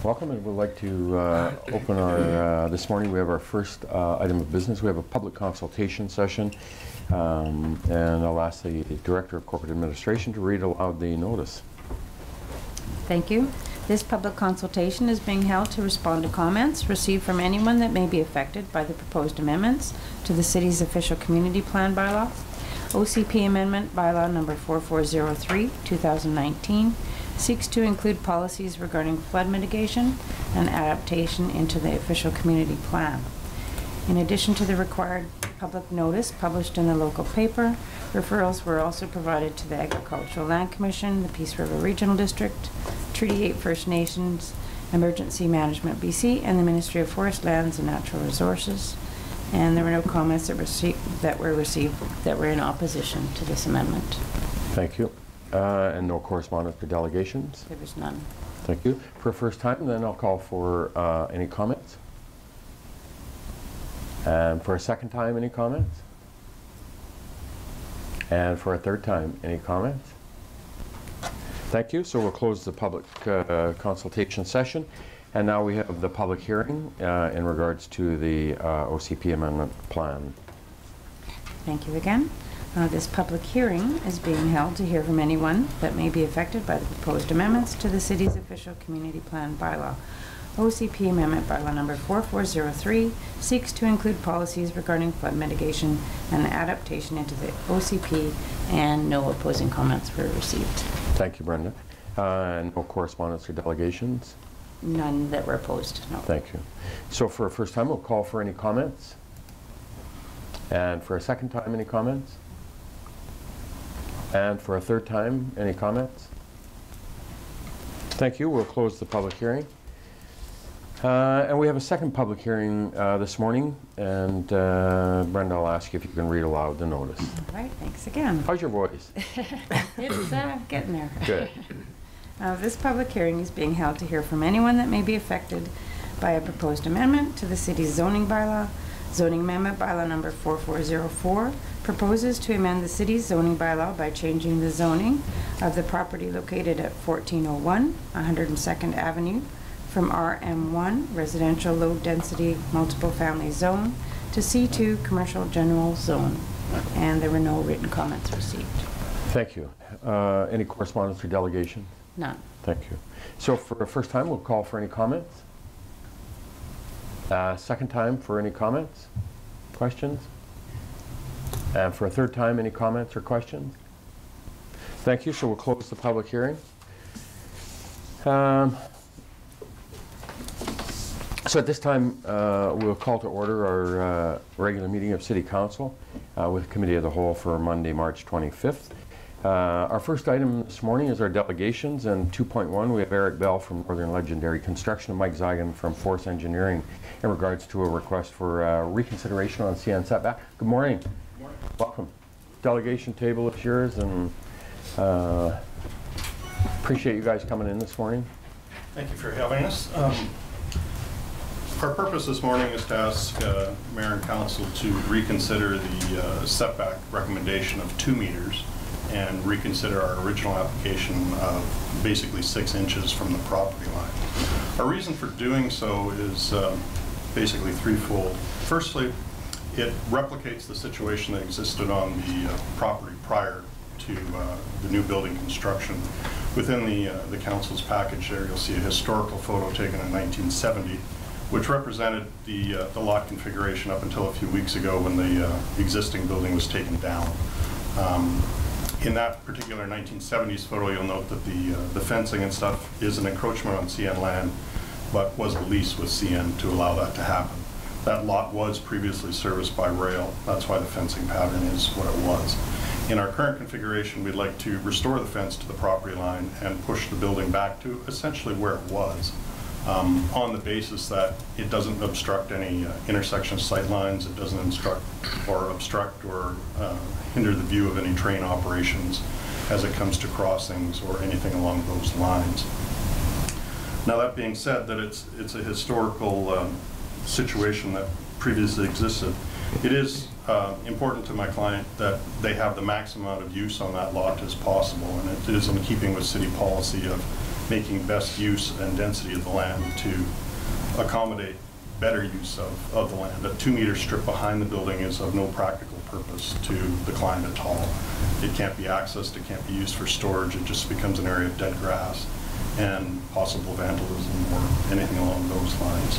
Welcome, and we'd like to open our, this morning we have our first item of business. We have a public consultation session, and I'll ask the Director of Corporate Administration to read aloud the notice. Thank you. This public consultation is being held to respond to comments received from anyone that may be affected by the proposed amendments to the City's official community plan bylaw, OCP Amendment Bylaw number 4403, 2019, seeks to include policies regarding flood mitigation and adaptation into the official community plan. In addition to the required public notice published in the local paper, referrals were also provided to the Agricultural Land Commission, the Peace River Regional District, Treaty 8 First Nations, Emergency Management BC, and the Ministry of Forest Lands and Natural Resources. And there were no comments that were received that were in opposition to this amendment. Thank you. And no correspondence or delegations? There was none. Thank you. For a first time, then I'll call for any comments. And for a second time, any comments? And for a third time, any comments? Thank you. So we'll close the public consultation session. And now we have the public hearing in regards to the OCP amendment plan. Thank you again. This public hearing is being held to hear from anyone that may be affected by the proposed amendments to the City's official community plan bylaw. OCP Amendment Bylaw number 4403 seeks to include policies regarding flood mitigation and adaptation into the OCP, and no opposing comments were received. Thank you, Brenda. And no correspondence or delegations? None that were opposed, no. Thank you. So for a first time, we'll call for any comments. And for a second time, any comments? And for a third time, any comments? Thank you. We'll close the public hearing. And we have a second public hearing this morning. And Brenda, I'll ask you if you can read aloud the notice. All right, thanks again. How's your voice? It's getting there. Good. This public hearing is being held to hear from anyone that may be affected by a proposed amendment to the city's zoning bylaw. Zoning Amendment Bylaw number 4404 proposes to amend the city's zoning bylaw by changing the zoning of the property located at 1401 102nd Avenue from RM1 Residential Low Density Multiple Family Zone to C2 Commercial General Zone. And there were no written comments received. Thank you. Any correspondence or delegation? None. Thank you. So for the first time, we'll call for any comments. Second time for any comments, questions? And for a third time, any comments or questions? Thank you. So we'll close the public hearing. So at this time, we'll call to order our regular meeting of City Council with Committee of the Whole for Monday, March 25th. Our first item this morning is our delegations, and 2.1 we have Eric Bell from Northern Legendary Construction and Mike Zigan from Force Engineering in regards to a request for reconsideration on CN setback. Good morning. Good morning. Welcome. Delegation table is yours, and appreciate you guys coming in this morning. Thank you for having us. Our purpose this morning is to ask Mayor and Council to reconsider the setback recommendation of 2 meters and reconsider our original application of basically 6 inches from the property line. Our reason for doing so is basically threefold. Firstly, it replicates the situation that existed on the property prior to the new building construction. Within the council's package there, you'll see a historical photo taken in 1970, which represented the lot configuration up until a few weeks ago when the existing building was taken down. In that particular 1970s photo, you'll note that the fencing and stuff is an encroachment on CN land, but was a lease with CN to allow that to happen. That lot was previously serviced by rail. That's why the fencing pattern is what it was. In our current configuration, we'd like to restore the fence to the property line and push the building back to essentially where it was, on the basis that it doesn't obstruct any intersection sight lines, it doesn't obstruct or hinder the view of any train operations as it comes to crossings or anything along those lines. Now, that being said, that it's a historical situation that previously existed, it is important to my client that they have the maximum amount of use on that lot as possible, and it is in keeping with city policy of making best use and density of the land to accommodate better use of the land. A 2-meter strip behind the building is of no practical purpose to the client at all. It can't be accessed, it can't be used for storage, it just becomes an area of dead grass and possible vandalism or anything along those lines.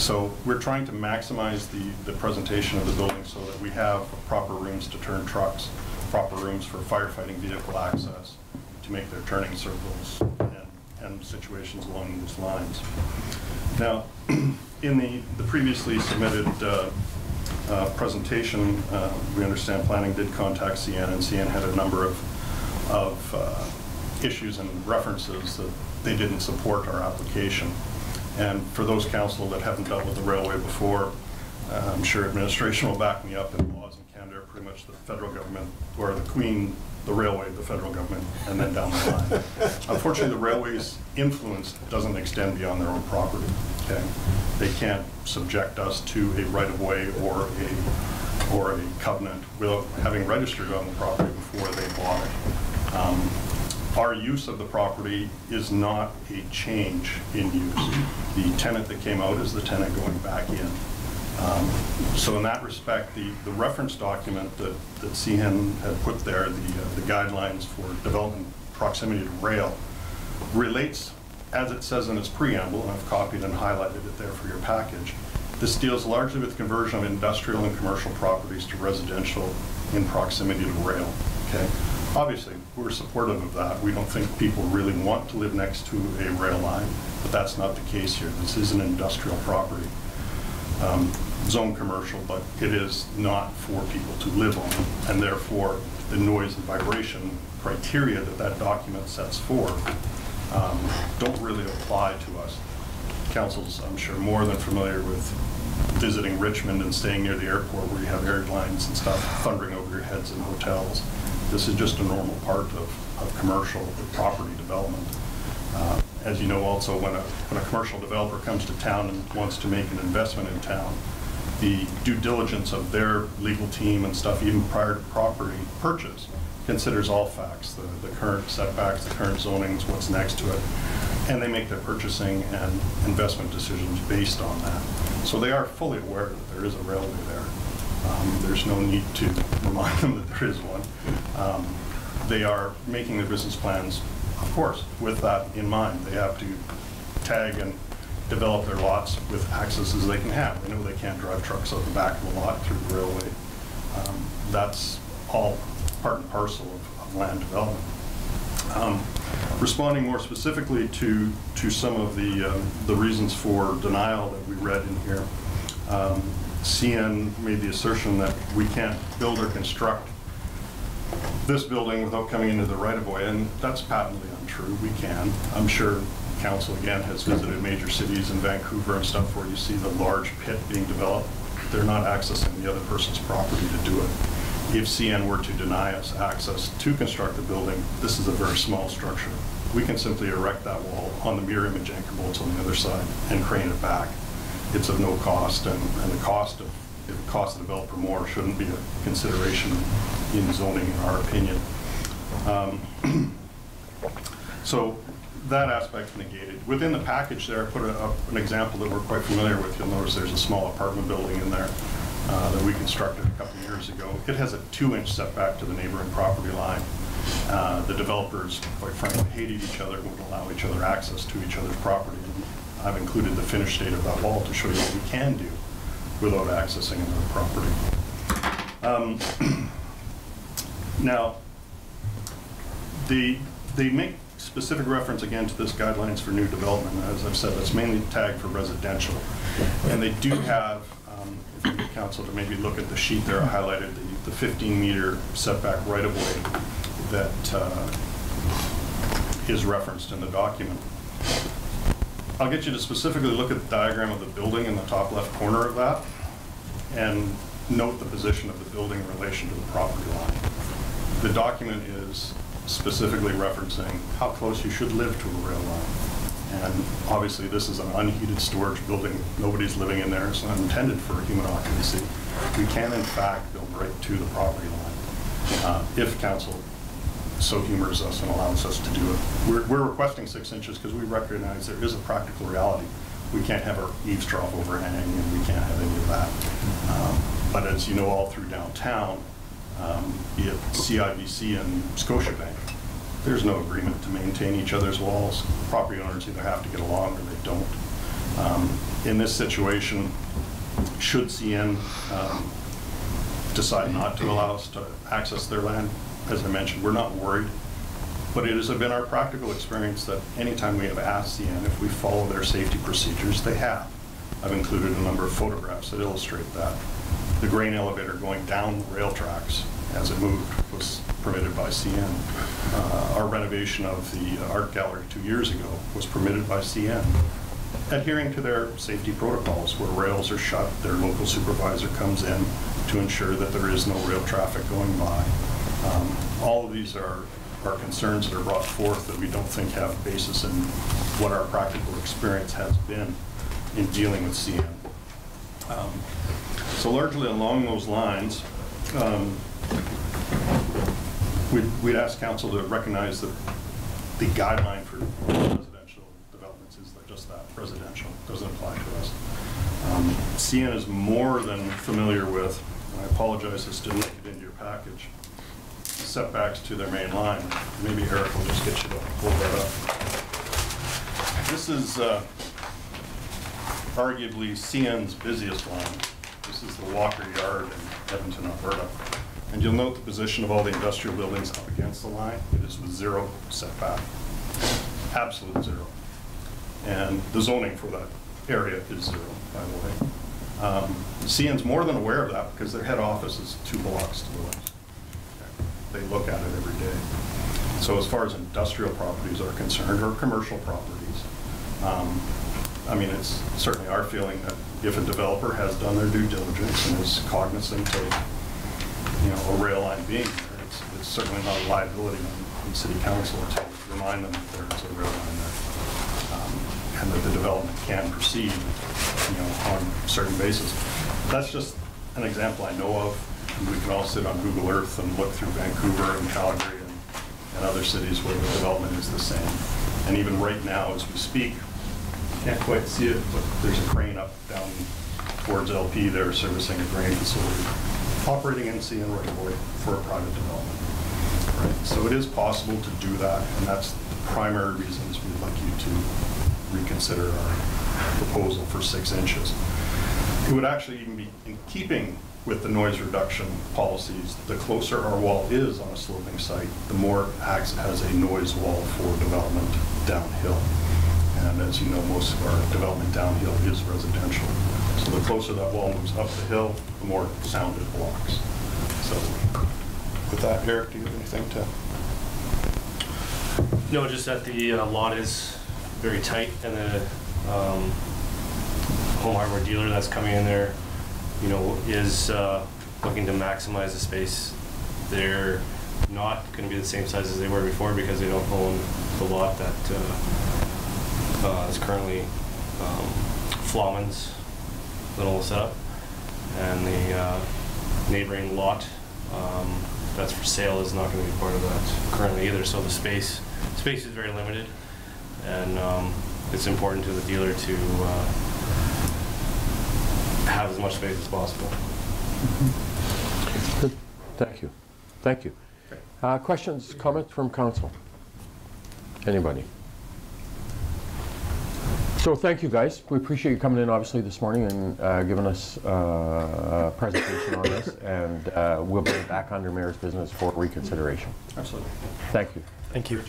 So we're trying to maximize the presentation of the building so that we have proper rooms to turn trucks, proper rooms for firefighting vehicle access to make their turning circles and situations along those lines. Now, in the previously submitted presentation, we understand planning did contact CN, and CN had a number of issues and references that they didn't support our application. And for those council that haven't dealt with the railway before, I'm sure administration will back me up, and laws in Canada are pretty much the federal government, or the Queen, the railway, the federal government, and then down the line. Unfortunately, the railway's influence doesn't extend beyond their own property. Okay, they can't subject us to a right-of-way or a covenant without having registered on the property before they bought it. Our use of the property is not a change in use. The tenant that came out is the tenant going back in. So in that respect, the reference document that CN had put there, the guidelines for development proximity to rail, relates, as it says in its preamble, and I've copied and highlighted it there for your package. This deals largely with conversion of industrial and commercial properties to residential in proximity to rail. Okay. Obviously, we're supportive of that. We don't think people really want to live next to a rail line, but that's not the case here. This is an industrial property, zone commercial, but it is not for people to live on, and therefore the noise and vibration criteria that document sets forth don't really apply to us. Council's, I'm sure, more than familiar with visiting Richmond and staying near the airport where you have airlines and stuff thundering over your heads in hotels. This is just a normal part of commercial property development. As you know, also, when a commercial developer comes to town and wants to make an investment in town, the due diligence of their legal team and stuff, even prior to property purchase, considers all facts, the current setbacks, the current zonings, what's next to it, and they make their purchasing and investment decisions based on that. So they are fully aware that there is a railway there. There's no need to remind them that there is one. They are making their business plans, of course, with that in mind. They have to tag and develop their lots with accesses they can have. They know they can't drive trucks out the back of the lot through the railway. That's all part and parcel of land development. Responding more specifically to some of the reasons for denial that we read in here, CN made the assertion that we can't build or construct this building without coming into the right-of-way, and that's patently untrue. We can. I'm sure council, again, has visited major cities in Vancouver and stuff where you see the large pit being developed. They're not accessing the other person's property to do it. If CN were to deny us access to construct the building, this is a very small structure. We can simply erect that wall on the mirror image anchor bolts on the other side and crane it back. It's of no cost, and the cost of, if it costs the developer more, shouldn't be a consideration in zoning, in our opinion. So that aspect negated. Within the package there, I put an example that we're quite familiar with. You'll notice there's a small apartment building in there that we constructed a couple of years ago. It has a 2-inch setback to the neighboring property line. The developers, quite frankly, hated each other, wouldn't allow each other access to each other's property. I've included the finished state of that wall to show you what we can do without accessing another property. Now, they make specific reference again to this guidelines for new development. As I've said, that's mainly tagged for residential. And they do have, if you get council to maybe look at the sheet there, I highlighted the 15-meter setback right-of-way that is referenced in the document. I'll get you to specifically look at the diagram of the building in the top left corner of that and note the position of the building in relation to the property line. The document is specifically referencing how close you should live to a rail line. And obviously this is an unheated storage building. Nobody's living in there. It's not intended for human occupancy. We can in fact build right to the property line if council so humors us and allows us to do it. We're requesting 6 inches because we recognize there is a practical reality. We can't have our eaves trough overhang, and we can't have any of that. But as you know, all through downtown, be it CIBC and Scotiabank, there's no agreement to maintain each other's walls. Property owners either have to get along or they don't. In this situation, should CN decide not to allow us to access their land, as I mentioned, we're not worried. But it has been our practical experience that anytime we have asked CN if we follow their safety procedures, they have. I've included a number of photographs that illustrate that. The grain elevator going down the rail tracks as it moved was permitted by CN. Our renovation of the art gallery 2 years ago was permitted by CN, adhering to their safety protocols where rails are shut, their local supervisor comes in to ensure that there is no rail traffic going by. All of these are concerns that are brought forth that we don't think have basis in what our practical experience has been in dealing with CN. So largely along those lines, we'd ask council to recognize that the guideline for residential developments is just that, residential, doesn't apply to us. CN is more than familiar with, and I apologize this didn't make it into your package, setbacks to their main line. Maybe Eric will just get you to hold that up. This is arguably CN's busiest line. This is the Walker Yard in Edmonton, Alberta. And you'll note the position of all the industrial buildings up against the line. It is with 0 setback, absolute 0. And the zoning for that area is 0, by the way. CN's more than aware of that because their head office is 2 blocks to the west. They look at it every day. So as far as industrial properties are concerned, or commercial properties, I mean, it's certainly our feeling that if a developer has done their due diligence and is cognizant of, a rail line being there, it's certainly not a liability on city council to remind them that there is a rail line there, and that the development can proceed, on a certain basis. That's just an example I know of. We can all sit on Google Earth and look through Vancouver and Calgary and other cities where the development is the same. And even right now, as we speak, can't quite see it, but there's a crane up down towards LP there servicing a grain facility, operating in CN right away for a private development. Right. So it is possible to do that, and that's the primary reasons we'd like you to reconsider our proposal for 6 inches. It would actually even be in keeping with the noise reduction policies. The closer our wall is on a sloping site, the more it acts as a noise wall for development downhill. And as you know, most of our development downhill is residential. So the closer that wall moves up the hill, the more sound it blocks. So with that, Eric, do you have anything to? No, just that the lot is very tight, and the home hardware dealer that's coming in there, is looking to maximize the space. They're not going to be the same size as they were before because they don't own the lot that is currently Flauman's little setup, and the neighboring lot that's for sale is not going to be part of that currently either. So the space is very limited, and it's important to the dealer to have as much space as possible. Good. Thank you. Thank you. Questions, comments from council? Anybody? So thank you, guys. We appreciate you coming in, obviously, this morning and giving us a presentation on this, and we'll bring it back under Mayor's business for reconsideration. Absolutely. Thank you. Thank you.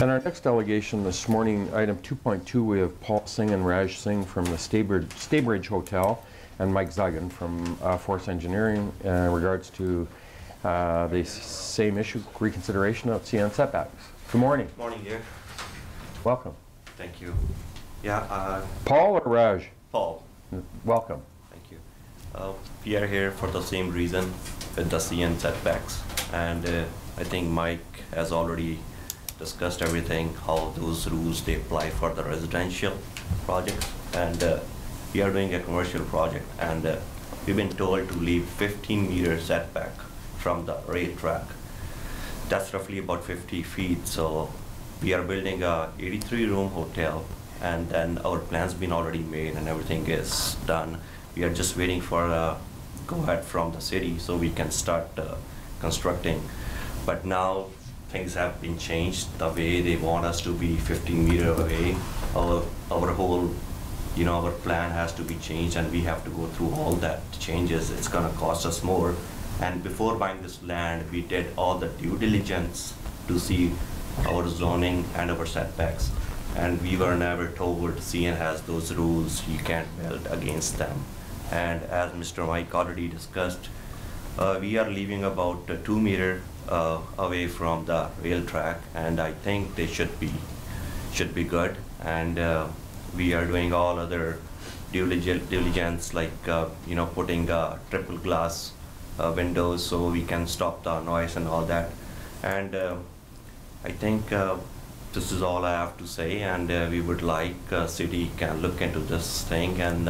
And our next delegation this morning, item 2.2, we have Paul Singh and Raj Singh from the Staybridge Hotel and Mike Zagan from Force Engineering in regards to the same issue, reconsideration of CN setbacks. Good morning. Good morning, dear. Welcome. Thank you. Yeah, Paul or Raj? Paul. Welcome. Thank you. We are here for the same reason with the CN setbacks, and I think Mike has already discussed everything, how those rules they apply for the residential projects, and we are doing a commercial project, and we've been told to leave 15-meter setback from the rail track. That's roughly about 50 feet. So we are building a 83-room hotel, and then our plan's been already made and everything is done. We are just waiting for a go-ahead from the city so we can start constructing. But now things have been changed. The way they want us to be 15 meters away, our whole, our plan has to be changed, and we have to go through all that changes. It's gonna cost us more. And before buying this land, we did all the due diligence to see our zoning and our setbacks. And we were never told CN has those rules, you can't build against them. And as Mr. Mike already discussed, we are leaving about 2 meters away from the rail track, and I think they should be good. And we are doing all other due diligence, like putting triple glass windows so we can stop the noise and all that. And I think this is all I have to say, and we would like city can look into this thing, and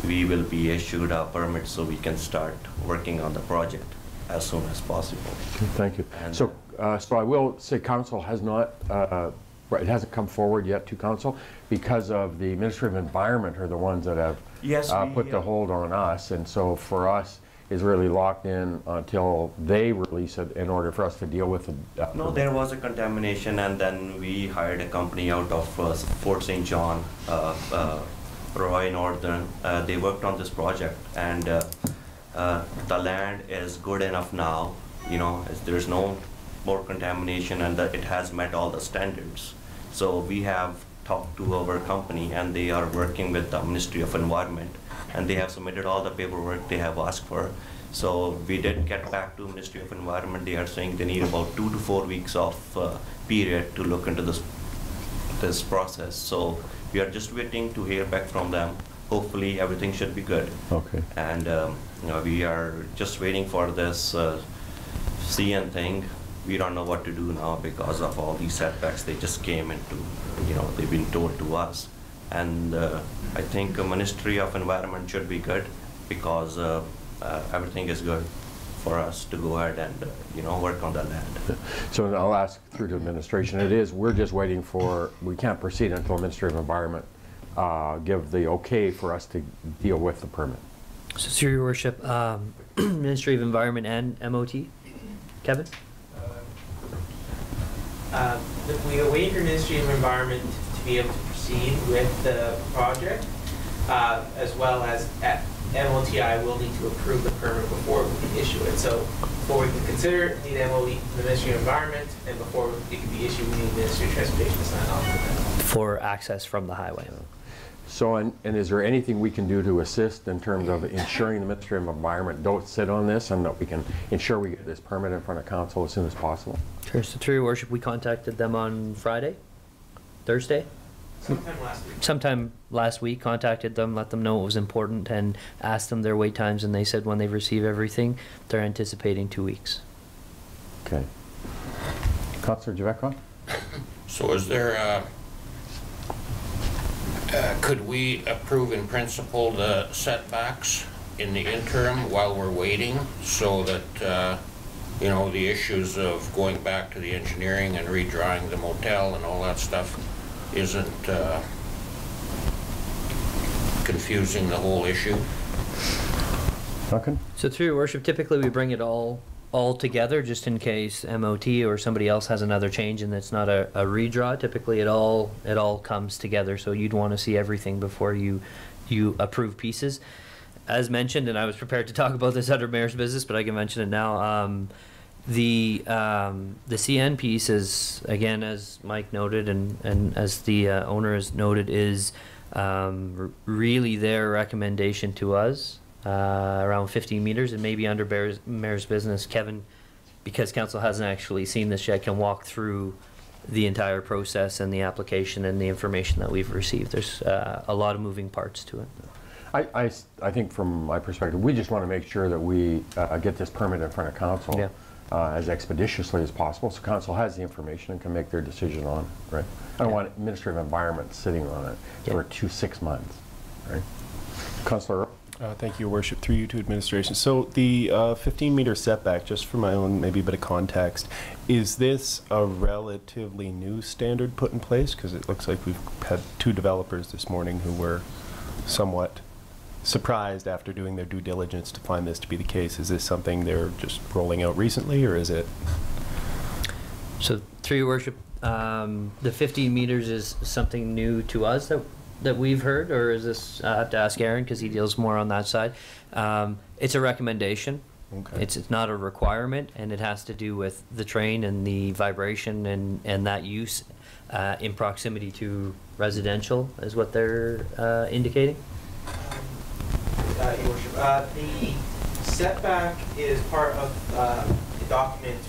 we will be issued a permit so we can start working on the project as soon as possible. Thank you. And, so I will say council has not, it hasn't come forward yet to council because of the Ministry of Environment are the ones that have put the hold on us, and so for us is really locked in until they release it in order for us to deal with it. No, there was a contamination, and then we hired a company out of Fort St. John, Roy Northern. They worked on this project, and the land is good enough now. There's no more contamination, and it has met all the standards. So we have talked to our company, and they are working with the Ministry of Environment, and they have submitted all the paperwork they have asked for. So we did get back to Ministry of Environment. They are saying they need about 2 to 4 weeks of period to look into this process. So we are just waiting to hear back from them. Hopefully everything should be good. Okay. And we are just waiting for this CN thing. We don't know what to do now because of all these setbacks they just came into, they've been told to us. And I think the Ministry of Environment should be good because everything is good for us to go ahead and work on the land. So I'll ask through to administration. We're just waiting for, we can't proceed until Ministry of Environment give the okay for us to deal with the permit. So through your worship, Ministry of Environment and MOT, Kevin? We are waiting for Ministry of Environment to be able to proceed with the project, as well as at MOTI will need to approve the permit before we can issue it. So before we can consider it, we need MOE, the Ministry of Environment, and before it can be issued, we need Ministry of Transportation to sign off on that. For access from the highway. So, and is there anything we can do to assist in terms of ensuring the Ministry of Environment don't sit on this and that we can ensure we get this permit in front of council as soon as possible? Sure. So through your worship, we contacted them on Friday? Thursday? Sometime last week, contacted them, let them know it was important, and asked them their wait times, and they said when they receive everything, they're anticipating 2 weeks. Okay. Councillor Javekov? So is there, could we approve in principle the setbacks in the interim while we're waiting so that, the issues of going back to the engineering and redrawing the motel and all that stuff isn't confusing the whole issue? Duncan? So through your worship, typically we bring it all together just in case MOT or somebody else has another change and it's not a redraw. Typically it all comes together, so you'd want to see everything before you approve pieces. As mentioned, and I was prepared to talk about this under Mayor's business, but I can mention it now. The CN piece is, again, as Mike noted and as the owner has noted, is really their recommendation to us, around 15 meters, and maybe under Mayor's business. Kevin, because council hasn't actually seen this yet, can walk through the entire process and the application and the information that we've received. There's a lot of moving parts to it. I think from my perspective, we just want to make sure that we get this permit in front of council. Yeah. as expeditiously as possible, so council has the information and can make their decision on it, right? I don't want Ministry of Environment sitting on it for 6 months, right? Councillor Earl? Thank you, Your Worship. Through you to administration. So the 15-meter setback, just for my own maybe a bit of context, is this a relatively new standard put in place? Because it looks like we've had 2 developers this morning who were somewhat surprised after doing their due diligence to find this to be the case. Is this something they're just rolling out recently, or is it? So, through your worship, the 15 meters is something new to us that we've heard, or is this, I have to ask Aaron because he deals more on that side. It's a recommendation. Okay. It's not a requirement, and it has to do with the train and the vibration and that use in proximity to residential is what they're indicating. Your Worship, the setback is part of the document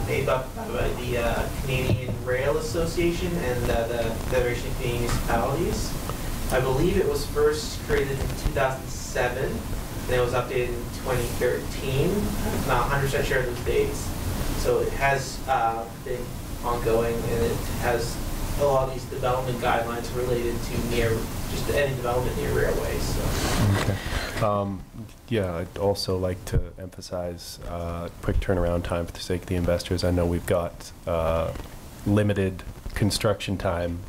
made up by the Canadian Rail Association and the Federation of Canadian Municipalities. I believe it was first created in 2007, then it was updated in 2013. I'm not 100% sure of those dates. So it has been ongoing, and it has a lot of these development guidelines related to just any development near railways. So. Okay. Yeah, I'd also like to emphasize quick turnaround time for the sake of the investors. I know we've got limited construction time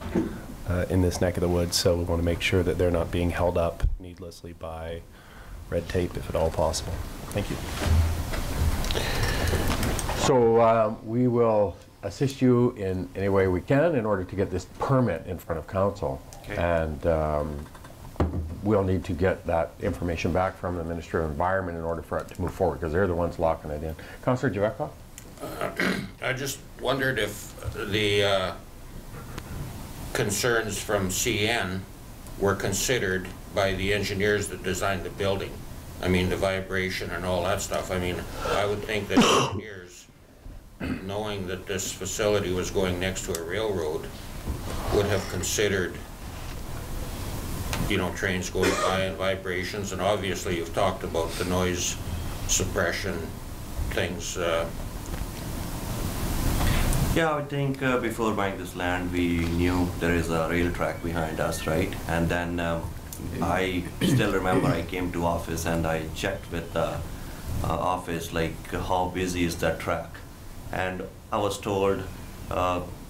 in this neck of the woods, so we want to make sure that they're not being held up needlessly by red tape, if at all possible. Thank you. So we will assist you in any way we can in order to get this permit in front of council. Okay. And we'll need to get that information back from the Ministry of Environment in order for it to move forward, because they're the ones locking it in. Councillor Javekov? I just wondered if the concerns from CN were considered by the engineers that designed the building. I mean, the vibration and all that stuff. I mean, I would think that engineers, knowing that this facility was going next to a railroad, would have considered, you know, trains going by and vibrations, and obviously you've talked about the noise suppression things. Yeah, I think before buying this land, we knew there is a rail track behind us, right? And then I still remember I came to office and I checked with the office, like, how busy is that track? And I was told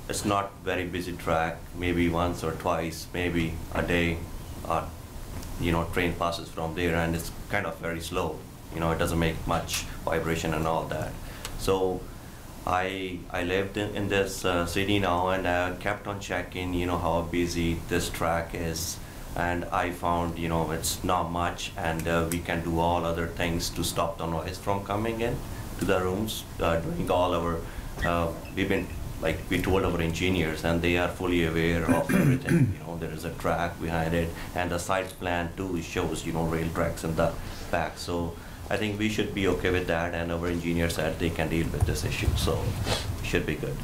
it's not very busy track, maybe once or twice, maybe a day, you know, train passes from there, and it's kind of very slow. You know, it doesn't make much vibration and all that. So I lived in this city now, and I kept on checking, you know, how busy this track is. And I found, you know, it's not much, and we can do all other things to stop the noise from coming in to the rooms, doing all our, we've been, like, we told our engineers, and they are fully aware of everything. You know, there is a track behind it, and the site plan too shows, you know, rail tracks in the back. So I think we should be okay with that, and our engineer said they can deal with this issue, so we should be good.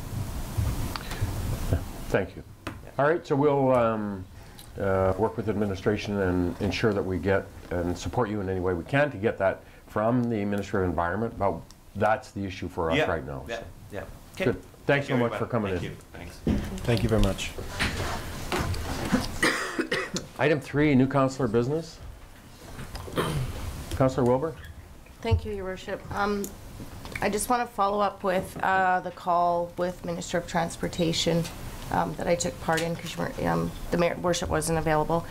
Thank you. All right, so we'll work with administration and ensure that we get and support you in any way we can to get that from the Ministry of Environment. But that's the issue for us right now. Yeah, So. yeah. Okay. Good. Thanks so much for coming Thank in. you. Thanks. Thank you very much. Item 3, new councillor business. Councillor Wilbur? Thank you, Your Worship. I just want to follow up with the call with Minister of Transportation that I took part in because the Worship wasn't available.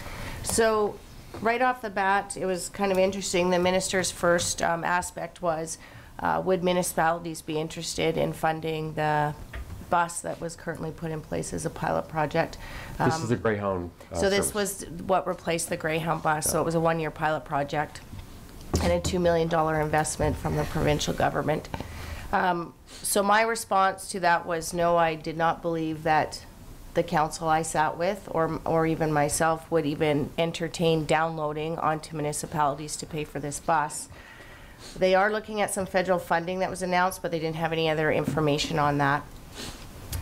So right off the bat, it was kind of interesting. The Minister's first aspect was, would municipalities be interested in funding the bus that was currently put in place as a pilot project? This is the Greyhound So this service. was what replaced the Greyhound bus. So it was a one-year pilot project and a $2 million investment from the provincial government. So my response to that was no, I did not believe that the council I sat with or even myself would even entertain downloading onto municipalities to pay for this bus. They are looking at some federal funding that was announced, but they didn't have any other information on that.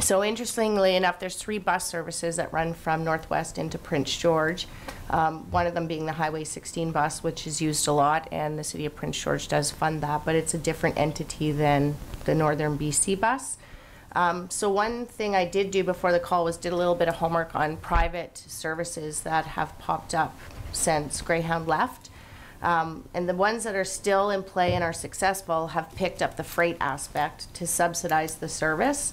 So interestingly enough, there's 3 bus services that run from Northwest into Prince George. One of them being the Highway 16 bus, which is used a lot, and the City of Prince George does fund that, but it's a different entity than the Northern BC bus. So one thing I did do before the call was did a little bit of homework on private services that have popped up since Greyhound left. And the ones that are still in play and are successful have picked up the freight aspect to subsidize the service.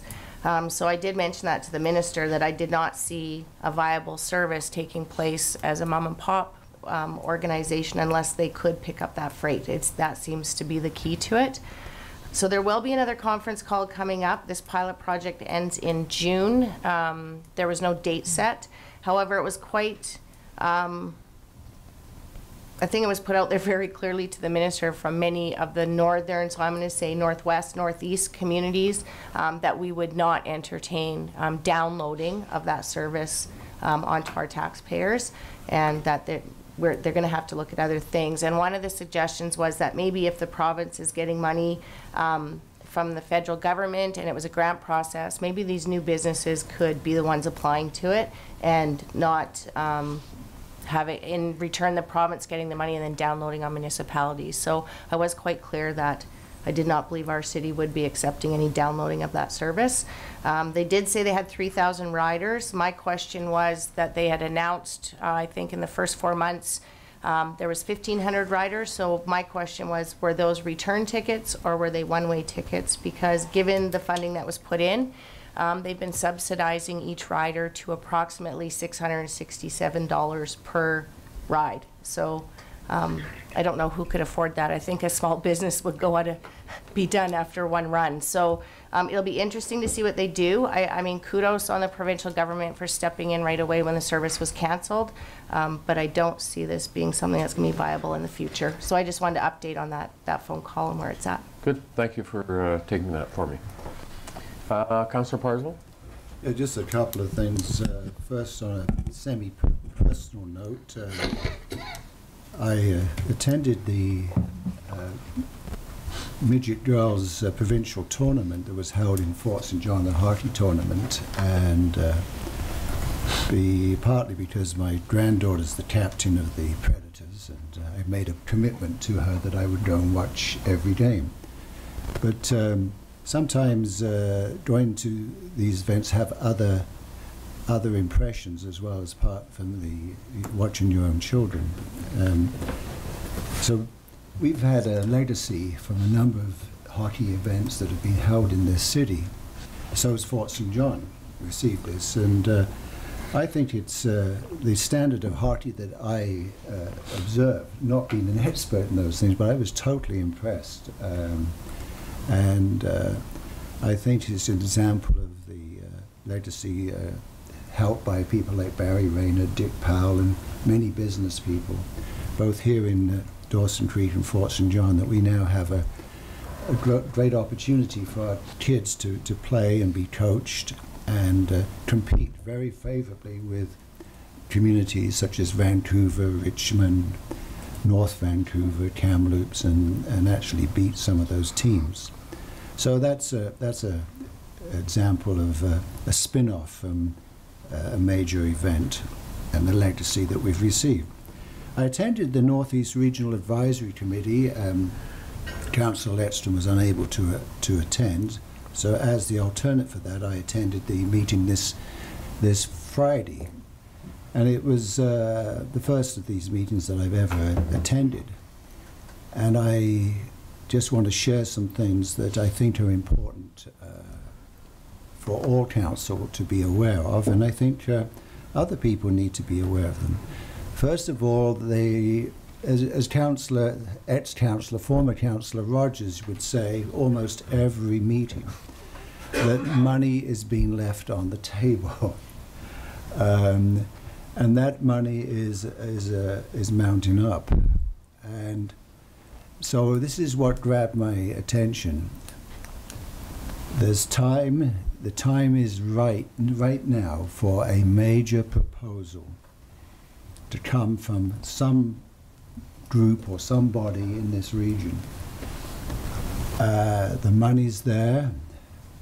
So I did mention that to the minister, that I did not see a viable service taking place as a mom and pop organization unless they could pick up that freight. That seems to be the key to it. So there will be another conference call coming up. This pilot project ends in June. There was no date set. However, it was quite, I think it was put out there very clearly to the minister from many of the northern, so I'm going to say northwest, northeast communities, that we would not entertain downloading of that service onto our taxpayers, and that they're going to have to look at other things. And one of the suggestions was that maybe if the province is getting money from the federal government and it was a grant process, maybe these new businesses could be the ones applying to it and not have it in return the province getting the money and then downloading on municipalities. So I was quite clear that I did not believe our city would be accepting any downloading of that service. They did say they had 3,000 riders. My question was that they had announced, I think in the first 4 months, there was 1,500 riders. So my question was, were those return tickets or were they one-way tickets? Because given the funding that was put in, they've been subsidizing each rider to approximately $667 per ride. So I don't know who could afford that. I think a small business would go out to be done after one run. So it'll be interesting to see what they do. I mean, kudos on the provincial government for stepping in right away when the service was canceled. But I don't see this being something that's going to be viable in the future. So I just wanted to update on that phone call and where it's at. Good. Thank you for taking that for me. Councillor Parslow? Yeah, just a couple of things. First, on a semi-personal note, I attended the midget girls provincial tournament that was held in Fort St. John, the hockey tournament, and partly because my granddaughter's the captain of the Predators, and I made a commitment to her that I would go and watch every game. But sometimes going to these events have other impressions as well, as apart from the watching your own children. So we've had a legacy from a number of hockey events that have been held in this city. So has Fort St. John received this, and I think it's the standard of hockey that I observed, not being an expert in those things, but I was totally impressed. And I think it's an example of the legacy helped by people like Barry Rayner, Dick Powell, and many business people, both here in Dawson Creek and Fort St. John, that we now have a great opportunity for our kids to play and be coached and compete very favorably with communities such as Vancouver, Richmond, North Vancouver, Kamloops, and actually beat some of those teams. So that's a example of a spin-off from a major event and the legacy that we've received. I attended the Northeast Regional Advisory Committee. Councillor Letstrom was unable to attend, so as the alternate for that, I attended the meeting this Friday, and it was the first of these meetings that I've ever attended, and I just want to share some things that I think are important for all council to be aware of, and I think other people need to be aware of them. First of all, as councillor, ex-councillor, former councillor Rogers would say, almost every meeting, that money is being left on the table, and that money is mounting up, and so this is what grabbed my attention. There's time. The time is right now for a major proposal to come from some group or somebody in this region. The money's there.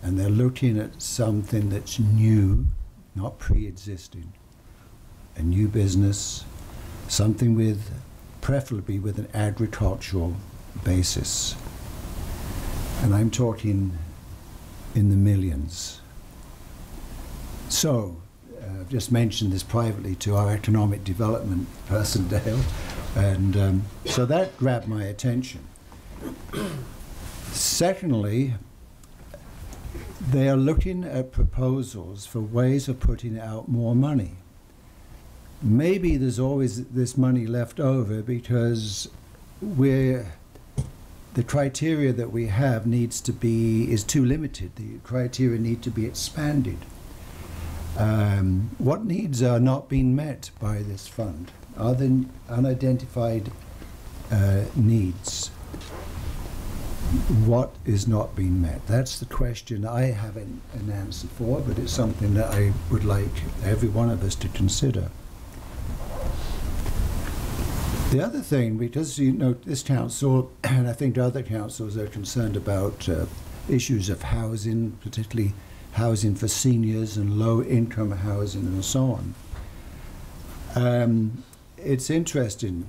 and they're looking at something that's new, not pre-existing, a new business, something with, preferably with an agricultural basis. And I'm talking in the millions. So, I've just mentioned this privately to our economic development person, Dale, and so that grabbed my attention. Secondly, they are looking at proposals for ways of putting out more money. Maybe there's always this money left over because the criteria that we have is too limited. The criteria need to be expanded. What needs are not being met by this fund? Are there unidentified needs? What is not being met? That's the question I haven't an answer for, but it's something that I would like every one of us to consider. The other thing, because you know this council, and I think other councils are concerned about issues of housing, particularly housing for seniors and low-income housing and so on. It's interesting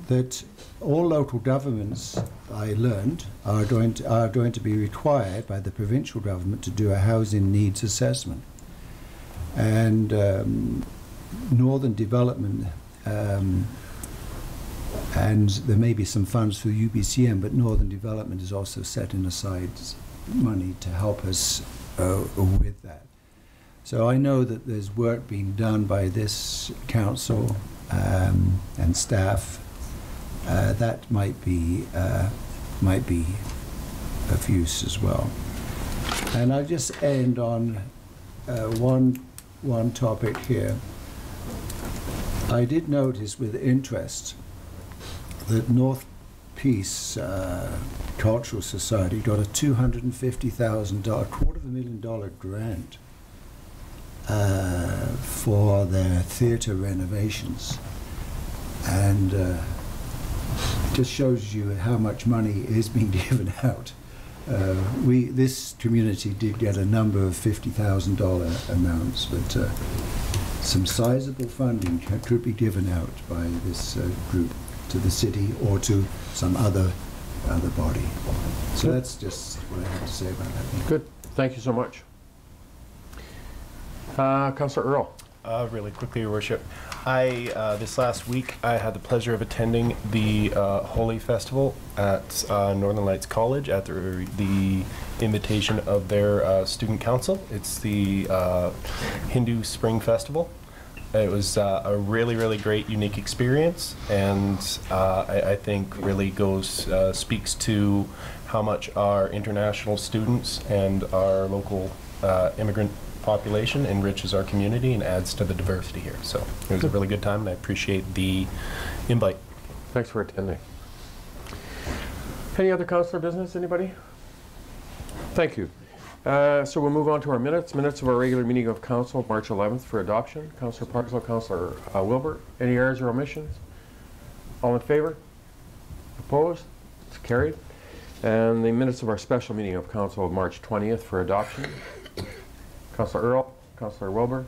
that all local governments, I learned, are going to be required by the provincial government to do a housing needs assessment. And Northern Development, and there may be some funds through UBCM, but Northern Development is also setting aside money to help us with that. So I know that there's work being done by this council and staff that might be of use as well. And I'll just end on one topic here. I did notice with interest that North Peace Cultural Society got a $250,000, $250,000 grant for their theatre renovations, and it just shows you how much money is being given out. This community did get a number of $50,000 amounts, but some sizable funding could be given out by this group to the city or to some other body. So Good. That's just what I have to say about that. Good. Thank you so much. Councillor Earl. Really quickly, Your Worship. This last week, I had the pleasure of attending the Holy Festival at Northern Lights College at the invitation of their student council. It's the Hindu Spring Festival. It was a really, really great, unique experience, and I think really speaks to how much our international students and our local immigrant population enriches our community and adds to the diversity here. So it was a really good time, and I appreciate the invite. Thanks for attending. Any other councillor business, anybody? Thank you. So we'll move on to our minutes. Minutes of our regular meeting of council, March 11th for adoption. Councillor Parkslow, Councillor Wilbert. Any errors or omissions? All in favor? Opposed? It's carried. And the minutes of our special meeting of council of March 20th for adoption. Councillor Earl, Councillor Wilbur.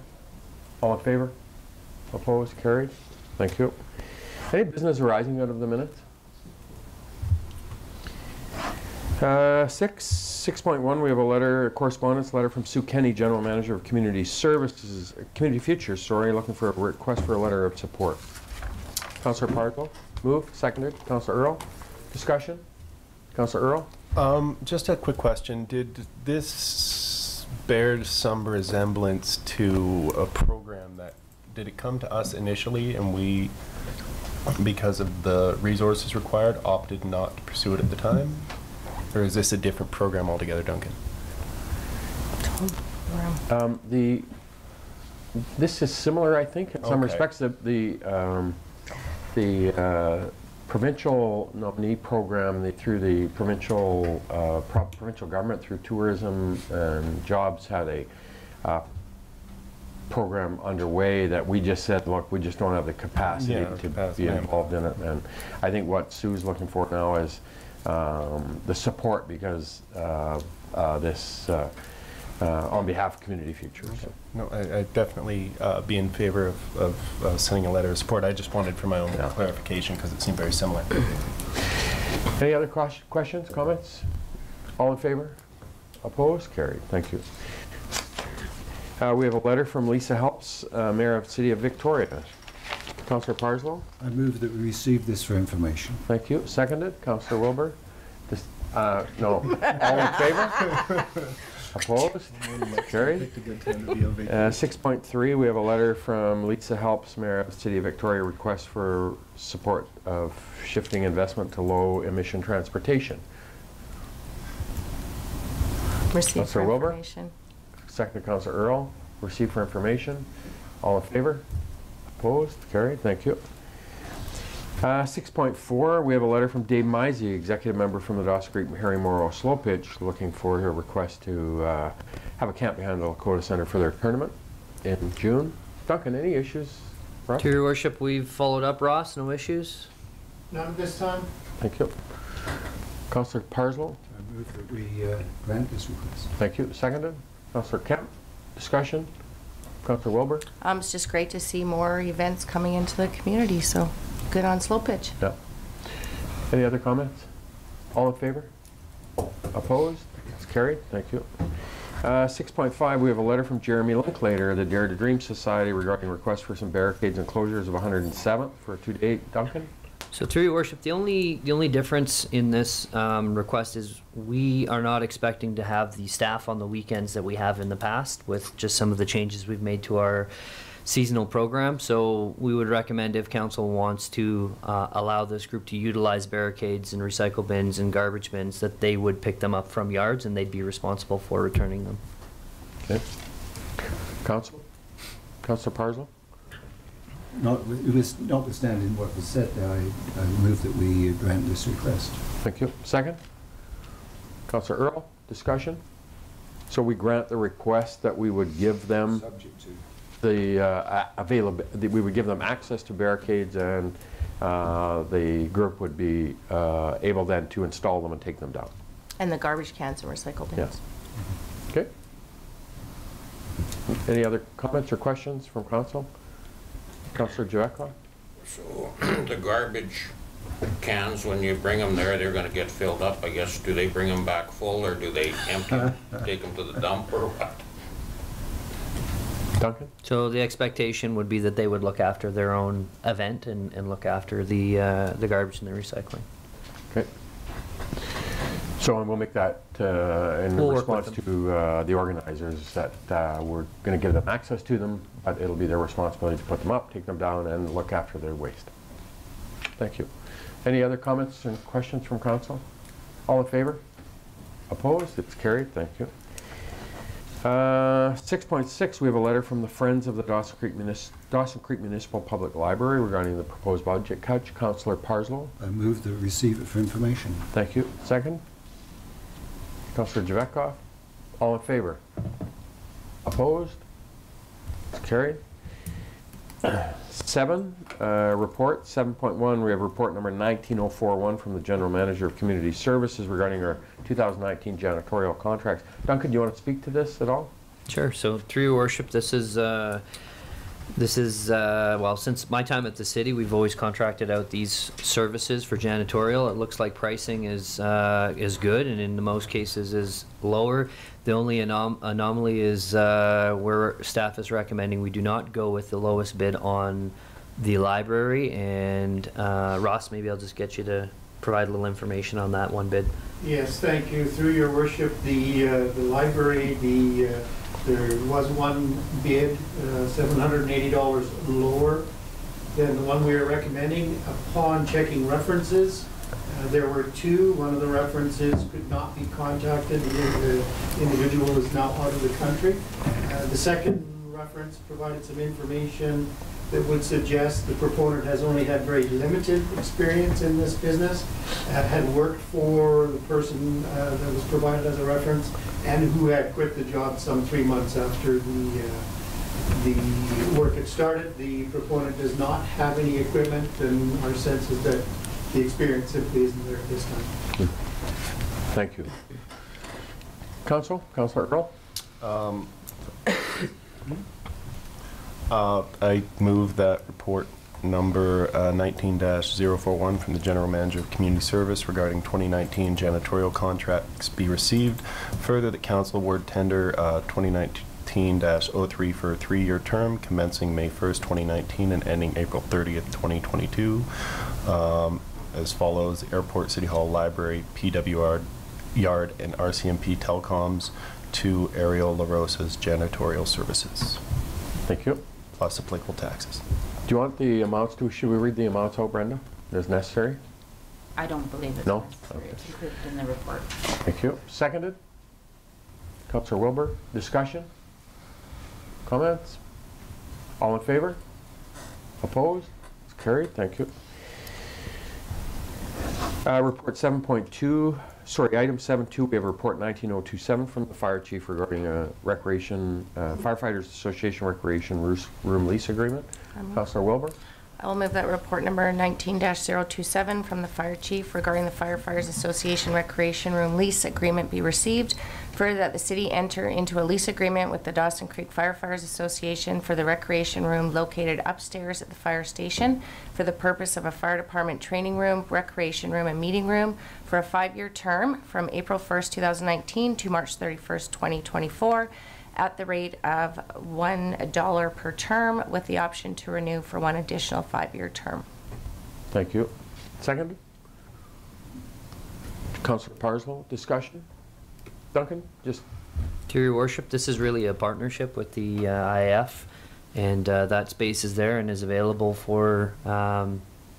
All in favor? Opposed? Carried. Thank you. Any business arising out of the minutes? 6.1, we have a correspondence letter from Sue Kenny, General Manager of Community Services, Community Futures, looking for a request for a letter of support. Councillor Parkle, moved, seconded. Councillor Earl, discussion. Councillor Earl? Just a quick question. Did this bear some resemblance to a program did it come to us initially and we, because of the resources required, opted not to pursue it at the time? Or is this a different program altogether, Duncan? This is similar, I think, in some respects. The provincial nominee program through the provincial government through tourism and jobs had a program underway that we just said, look, we just don't have the capacity to be involved in it. And I think what Sue's looking for now is the support, because this on behalf of Community Future. So. No, I definitely be in favor of sending a letter of support. I just wanted for my own clarification because it seemed very similar. Any other questions, comments? All in favor? Opposed? Carried. Thank you. We have a letter from Lisa Helps, Mayor of the City of Victoria. Councillor Parslow? I move that we receive this for information. Thank you. Seconded. Councillor Wilbur? No. All in favor? Opposed? Carried. 6.3, we have a letter from Lisa Helps, Mayor of the City of Victoria, request for support of shifting investment to low-emission transportation. Receive for Councillor Wilbur? information. Seconded, Councillor Earl. Receive for information. All in favor? Opposed? Carried. Thank you. 6.4, we have a letter from Dave Misey, Executive Member from the Dawson Creek Harry Morrow Slow Pitch, looking for a request to have a camp behind the Lakota Center for their tournament in June. Duncan, any issues? Ross? To your worship, we've followed up, Ross. No issues? None at this time. Thank you. Councillor Parslow? I move that we grant this request. Thank you. Seconded. Councillor Kemp? Discussion? Councillor Wilbur? It's just great to see more events coming into the community, so good on Slow Pitch. Yeah. Any other comments? All in favor? Opposed? It's carried. Thank you. 6.5, we have a letter from Jeremy Linklater, the Dare to Dream Society, regarding request for some barricades and closures of 107th for a 2-to-8. Duncan? So through your worship, the only difference in this request is we are not expecting to have the staff on the weekends that we have in the past, with just some of the changes we've made to our seasonal program. So we would recommend, if council wants to allow this group to utilize barricades and recycle bins and garbage bins, that they would pick them up from yards and they'd be responsible for returning them. Okay. Council? Councillor Parslow? Notwithstanding what was said there, I move that we grant this request. Thank you. Second? Councillor Earl, discussion? So we grant the request that we would give them Subject to we would give them access to barricades, and the group would be able then to install them and take them down. And the garbage cans and recycle bins. Yes. Okay. Any other comments or questions from council? Councillor Javetkov? So the garbage cans, when you bring them there, they're going to get filled up, I guess. Do they bring them back full, or do they empty them, take them to the dump, or what? Duncan? So the expectation would be that they would look after their own event and look after the garbage and the recycling. Okay. So and we'll make that in We'll response to the organizers that we're going to give them access to them, but it'll be their responsibility to put them up, take them down, and look after their waste. Thank you. Any other comments and questions from council? All in favor? Opposed? It's carried. Thank you. 6.6, we have a letter from the Friends of the Dawson Creek Municipal Public Library regarding the proposed budget cut. Councillor Parslow? I move that we receive it for information. Thank you. Second? Councillor Javetkov? All in favor? Opposed? It's carried. 7, report 7.1, we have report number 19041 from the General Manager of Community Services regarding our 2019 janitorial contracts. Duncan, do you want to speak to this at all? Sure. So through your worship, this is well, since my time at the city, we've always contracted out these services for janitorial. It looks like pricing is good, and in the most cases is lower. The only anomaly is where staff is recommending we do not go with the lowest bid on the library. And Ross, maybe I'll just get you to provide a little information on that one bid. Yes, thank you. Through your worship, the library, there was one bid, $780 lower than the one we are recommending. Upon checking references, there were 2. One of the references could not be contacted. The individual is now out of the country. The second reference provided some information that would suggest the proponent has only had very limited experience in this business, had worked for the person that was provided as a reference, and who had quit the job some 3 months after the work had started. The proponent does not have any equipment, and our sense is that the experience simply isn't there at this time. Thank you. Councillor Earl? I move that report number 19-041 from the General Manager of Community Service regarding 2019 janitorial contracts be received. Further, that Council award tender 2019-03 for a 3-year term commencing May 1st, 2019 and ending April 30th, 2022. As follows: Airport, City Hall, Library, PWR Yard, and RCMP Telecoms to Ariel LaRosa's janitorial services, Thank you. plus applicable taxes. Do you want the amounts to, should we read the amounts out, Brenda, as necessary? I don't believe it's No? necessary. Okay. It's included in the report. Thank you. Seconded? Councillor Wilbur, discussion? Comments? All in favor? Opposed? It's carried. Thank you. Report 7.2, sorry, item 7.2, we have report 19027 from the fire chief regarding a recreation, Firefighters Association recreation room lease agreement. Councillor Wilbur? I will move that report number 19-027 from the fire chief regarding the Firefighters Association Recreation Room lease agreement be received. Further, that the city enter into a lease agreement with the Dawson Creek Firefighters Association for the recreation room located upstairs at the fire station for the purpose of a fire department training room, recreation room, and meeting room for a 5-year term from April 1st, 2019 to March 31st, 2024. At the rate of $1 per term with the option to renew for 1 additional 5-year term. Thank you. Second? Councillor Parslow, discussion? Duncan, just... To your worship, this is really a partnership with the IF, and that space is there and is available for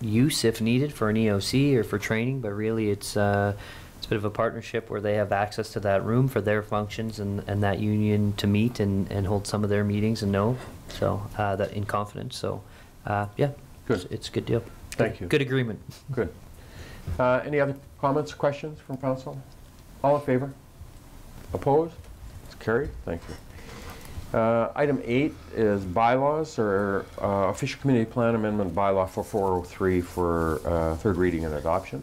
use if needed for an EOC or for training, but really it's a bit of a partnership where they have access to that room for their functions and that union to meet and hold some of their meetings and know, so that in confidence. So yeah, Good. It's a good deal. Thank you. Good agreement. Good. Any other comments or questions from council? All in favor? Opposed? It's carried. Thank you. Item 8 is bylaws or official community plan amendment bylaw for 403 for third reading and adoption.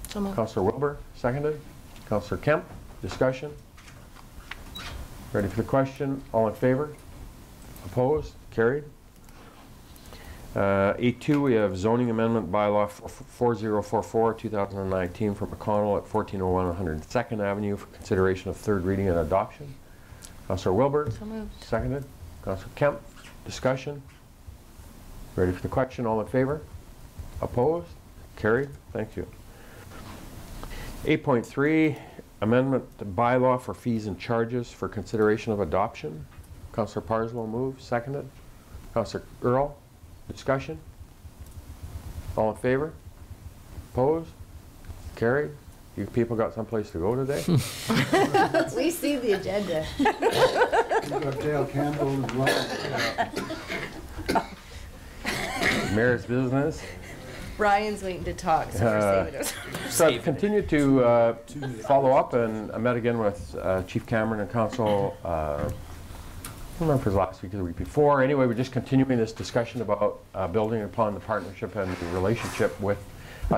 So moved. Councillor Wilbur, seconded. Councillor Kemp, discussion. Ready for the question? All in favor? Opposed? Carried. 8.2, we have zoning amendment bylaw 4044 2019 for McConnell at 1401 102nd Avenue for consideration of third reading and adoption. Councillor Wilbur, So moved. seconded. Councillor Kemp, discussion. Ready for the question? All in favor? Opposed? Carried. Thank you. 8.3, amendment to bylaw for fees and charges for consideration of adoption. Councillor Parslow moved, seconded. Councillor Earl, discussion. All in favor? Opposed? Carried. You people got someplace to go today? We see the agenda. We've got Dale Campbell and Ryan. Mayor's business. Ryan's waiting to talk, so we're saving it. So I've continued to follow up, and I met again with Chief Cameron and Council, I don't remember if it was last week or the week before. Anyway, we're just continuing this discussion about building upon the partnership and the relationship with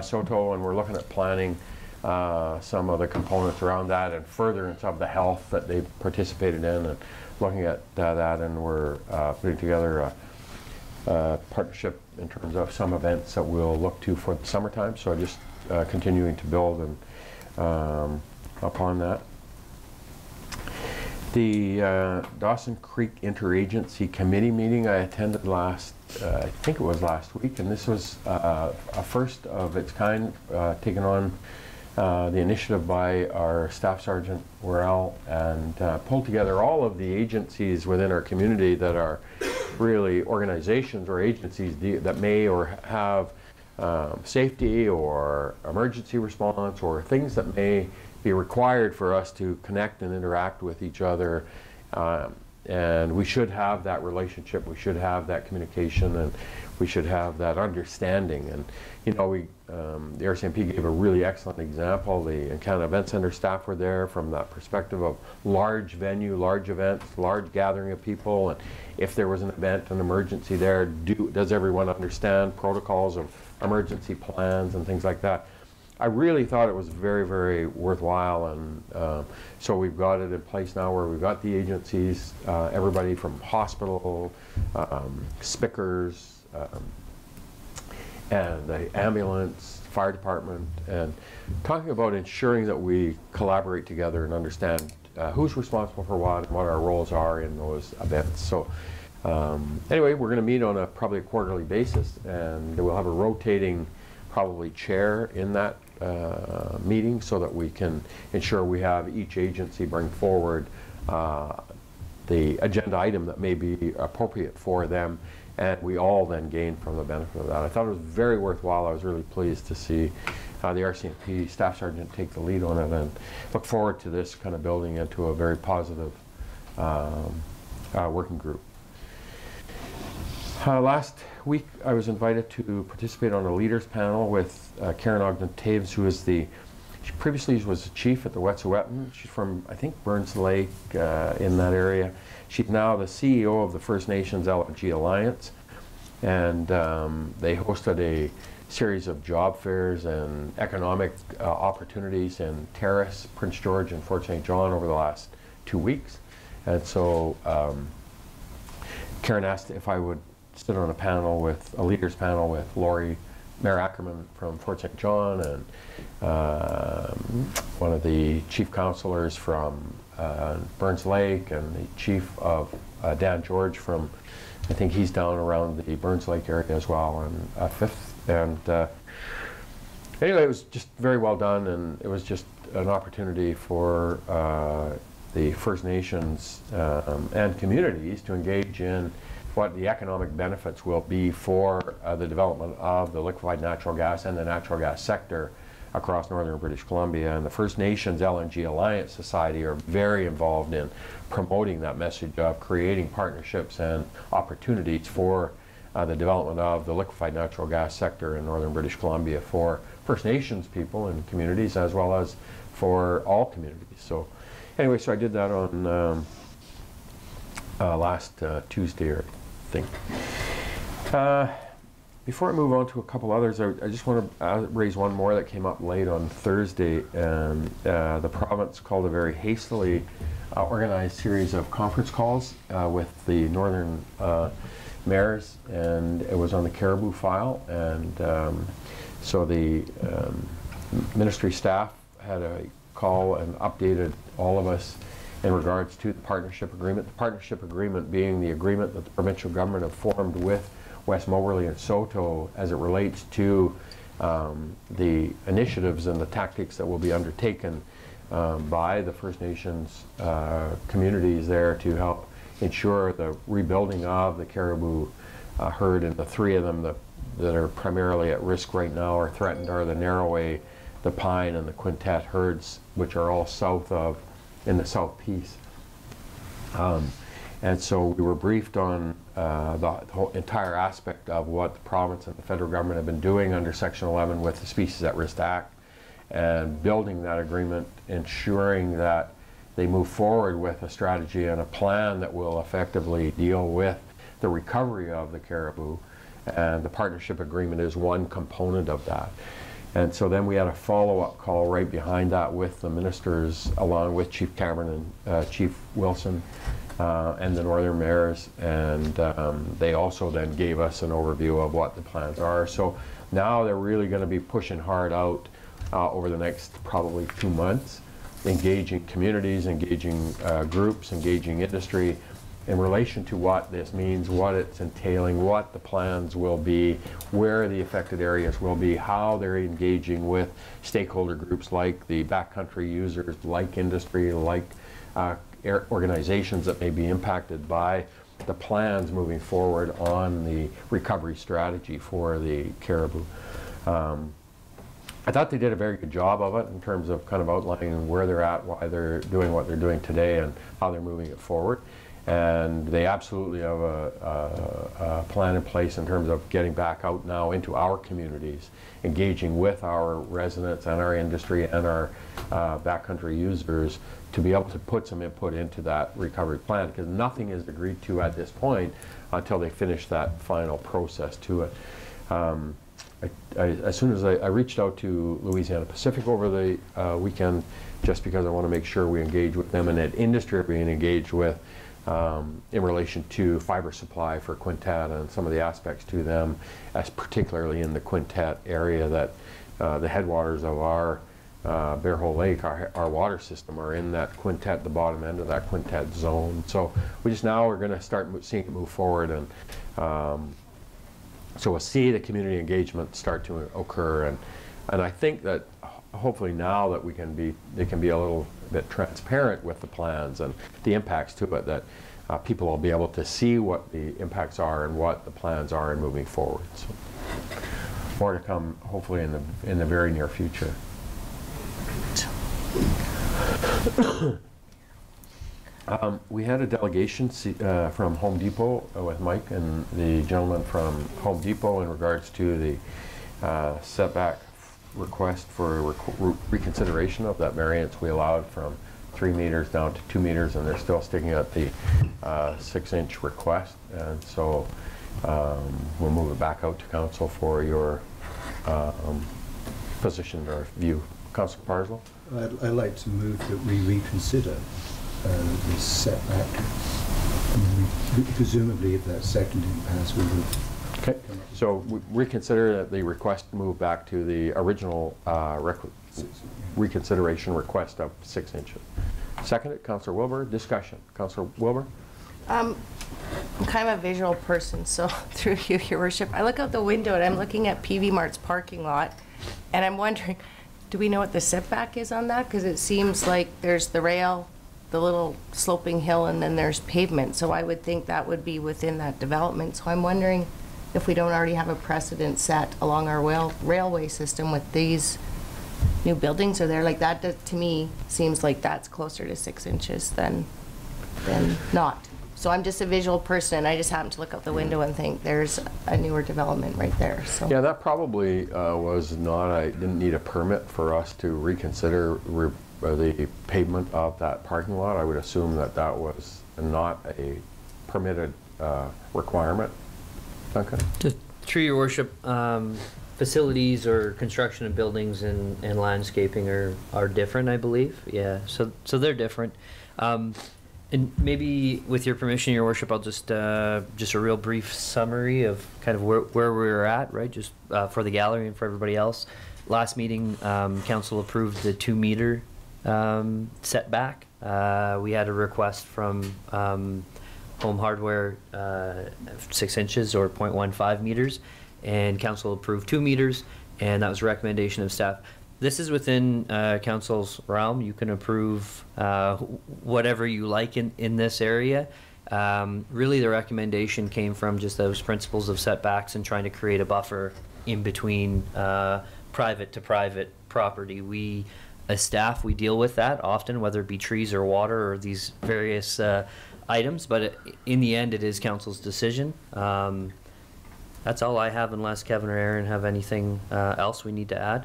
Soto, and we're looking at planning some of the components around that and furtherance of the health that they participated in, and looking at that, and we're putting together a partnership in terms of some events that we'll look to for the summertime. So just continuing to build and upon that. The Dawson Creek Interagency Committee meeting I attended last, I think it was last week, and this was a first of its kind, taken on the initiative by our Staff Sergeant Worrell, and pulled together all of the agencies within our community that are really organizations or agencies that may or have safety or emergency response or things that may be required for us to connect and interact with each other. And we should have that relationship, we should have that communication, and we should have that understanding. And you know, the RCMP gave a really excellent example. The Canada Event Center staff were there from that perspective of large venue, large events, large gathering of people, and if there was an event, an emergency there, does everyone understand protocols of emergency plans and things like that? I really thought it was very, very worthwhile, and so we've got it in place now where we've got the agencies, everybody from hospital, spickers, and the ambulance, fire department, and talking about ensuring that we collaborate together and understand who's responsible for what and what our roles are in those events. So anyway, we're going to meet on probably a quarterly basis, and we'll have a rotating probably chair in that meeting so that we can ensure we have each agency bring forward the agenda item that may be appropriate for them, and we all then gain from the benefit of that. I thought it was very worthwhile. I was really pleased to see the RCMP Staff Sergeant take the lead on it, and look forward to this kind of building into a very positive working group. Last week I was invited to participate on a leaders panel with Karen Ogden-Taves, who is she previously was the chief at the Wet'suwet'en. She's from, I think, Burns Lake, in that area. She's now the CEO of the First Nations LNG Alliance, and they hosted a series of job fairs and economic opportunities in Terrace, Prince George, and Fort St. John over the last 2 weeks. And so Karen asked if I would sit on a leaders panel with Mayor Ackerman from Fort St. John, and one of the chief councillors from Burns Lake, and the chief of Dan George from, I think he's down around the Burns Lake area as well, and Fifth. And anyway, it was just very well done, and it was just an opportunity for the First Nations and communities to engage in what the economic benefits will be for the development of the liquefied natural gas and the natural gas sector across northern British Columbia. And the First Nations LNG Alliance Society are very involved in promoting that message of creating partnerships and opportunities for the development of the liquefied natural gas sector in northern British Columbia for First Nations people and communities, as well as for all communities. So anyway, so I did that on last Tuesday, I think. Before I move on to a couple others, I just want to raise one more that came up late on Thursday. And the province called a very hastily organized series of conference calls with the northern mayors, and it was on the Caribou file. And so the ministry staff had a call and updated all of us in regards to the partnership agreement. The partnership agreement being the agreement that the provincial government have formed with West Moberly and Soto as it relates to the initiatives and the tactics that will be undertaken by the First Nations communities there to help ensure the rebuilding of the caribou herd. And the three of them that are primarily at risk right now or threatened are the Narroway, the Pine, and the Quintet herds, which are all south of, in the South Peace. And so we were briefed on the whole entire aspect of what the province and the federal government have been doing under Section 11 with the Species at Risk Act, and building that agreement, ensuring that they move forward with a strategy and a plan that will effectively deal with the recovery of the caribou. And the partnership agreement is one component of that. And so then we had a follow-up call right behind that with the ministers, along with Chief Cameron and Chief Wilson and the northern mayors. And they also then gave us an overview of what the plans are. So now they're really going to be pushing hard out over the next probably 2 months, engaging communities, engaging groups, engaging industry in relation to what this means, what it's entailing, what the plans will be, where the affected areas will be, how they're engaging with stakeholder groups like the backcountry users, like industry, like organizations that may be impacted by the plans moving forward on the recovery strategy for the caribou. I thought they did a very good job of it in terms of kind of outlining where they're at, why they're doing what they're doing today, and how they're moving it forward. And they absolutely have a plan in place in terms of getting back out now into our communities, engaging with our residents and our industry and our backcountry users to be able to put some input into that recovery plan, because nothing is agreed to at this point until they finish that final process to it. as soon as I reached out to Louisiana Pacific over the weekend, just because I want to make sure we engage with them and that industry are being engaged with in relation to fiber supply for Quintet and some of the aspects to them, as particularly in the Quintet area that the headwaters of our Bear Hole Lake, our water system, are in that Quintet, the bottom end of that Quintet zone. So we just now are going to start seeing it move forward, and so we'll see the community engagement start to occur, and I think that hopefully now that they can be a little bit transparent with the plans and the impacts to it, that people will be able to see what the impacts are and what the plans are in moving forward. So more to come hopefully in the very near future. We had a delegation from Home Depot with Mike and the gentleman from Home Depot in regards to the setback request for reconsideration of that variance we allowed from 3 meters down to 2 meters, and they're still sticking at the 6-inch request, and so we'll move it back out to council for your position or view. Councilor Parslow? I'd like to move that we reconsider this setback. Presumably, if that second didn't pass, we would. Okay, so we reconsider that the request move back to the original reconsideration request of 6 inches. Seconded, Councillor Wilbur. Discussion. Councillor Wilbur? I'm kind of a visual person, so through you, Your Worship, I look out the window and I'm looking at PV Mart's parking lot, and I'm wondering, do we know what the setback is on that? Because it seems like there's the rail, the little sloping hill, and then there's pavement. So I would think that would be within that development. So I'm wondering if we don't already have a precedent set along our railway system with these new buildings are there. Like that, to me, seems like that's closer to 6 inches than not. So I'm just a visual person, and I just happen to look out the window and think there's a newer development right there. So yeah, that probably was not, I didn't need a permit for us to reconsider the pavement of that parking lot. I would assume that that was not a permitted requirement. Duncan? Just through Your Worship, facilities or construction of buildings and landscaping are different, I believe. Yeah, so they're different. And maybe with your permission, Your Worship, I'll just a real brief summary of kind of where we're at, right? Just for the gallery and for everybody else. Last meeting, council approved the 2 meter setback. We had a request from Home Hardware 6 inches or 0.15 meters, and council approved 2 meters, and that was a recommendation of staff. This is within council's realm. You can approve whatever you like in this area. Really, the recommendation came from just those principles of setbacks and trying to create a buffer in between private to private property. We, as staff, we deal with that often, whether it be trees or water or these various items, but in the end, it is council's decision. That's all I have, unless Kevin or Aaron have anything else we need to add.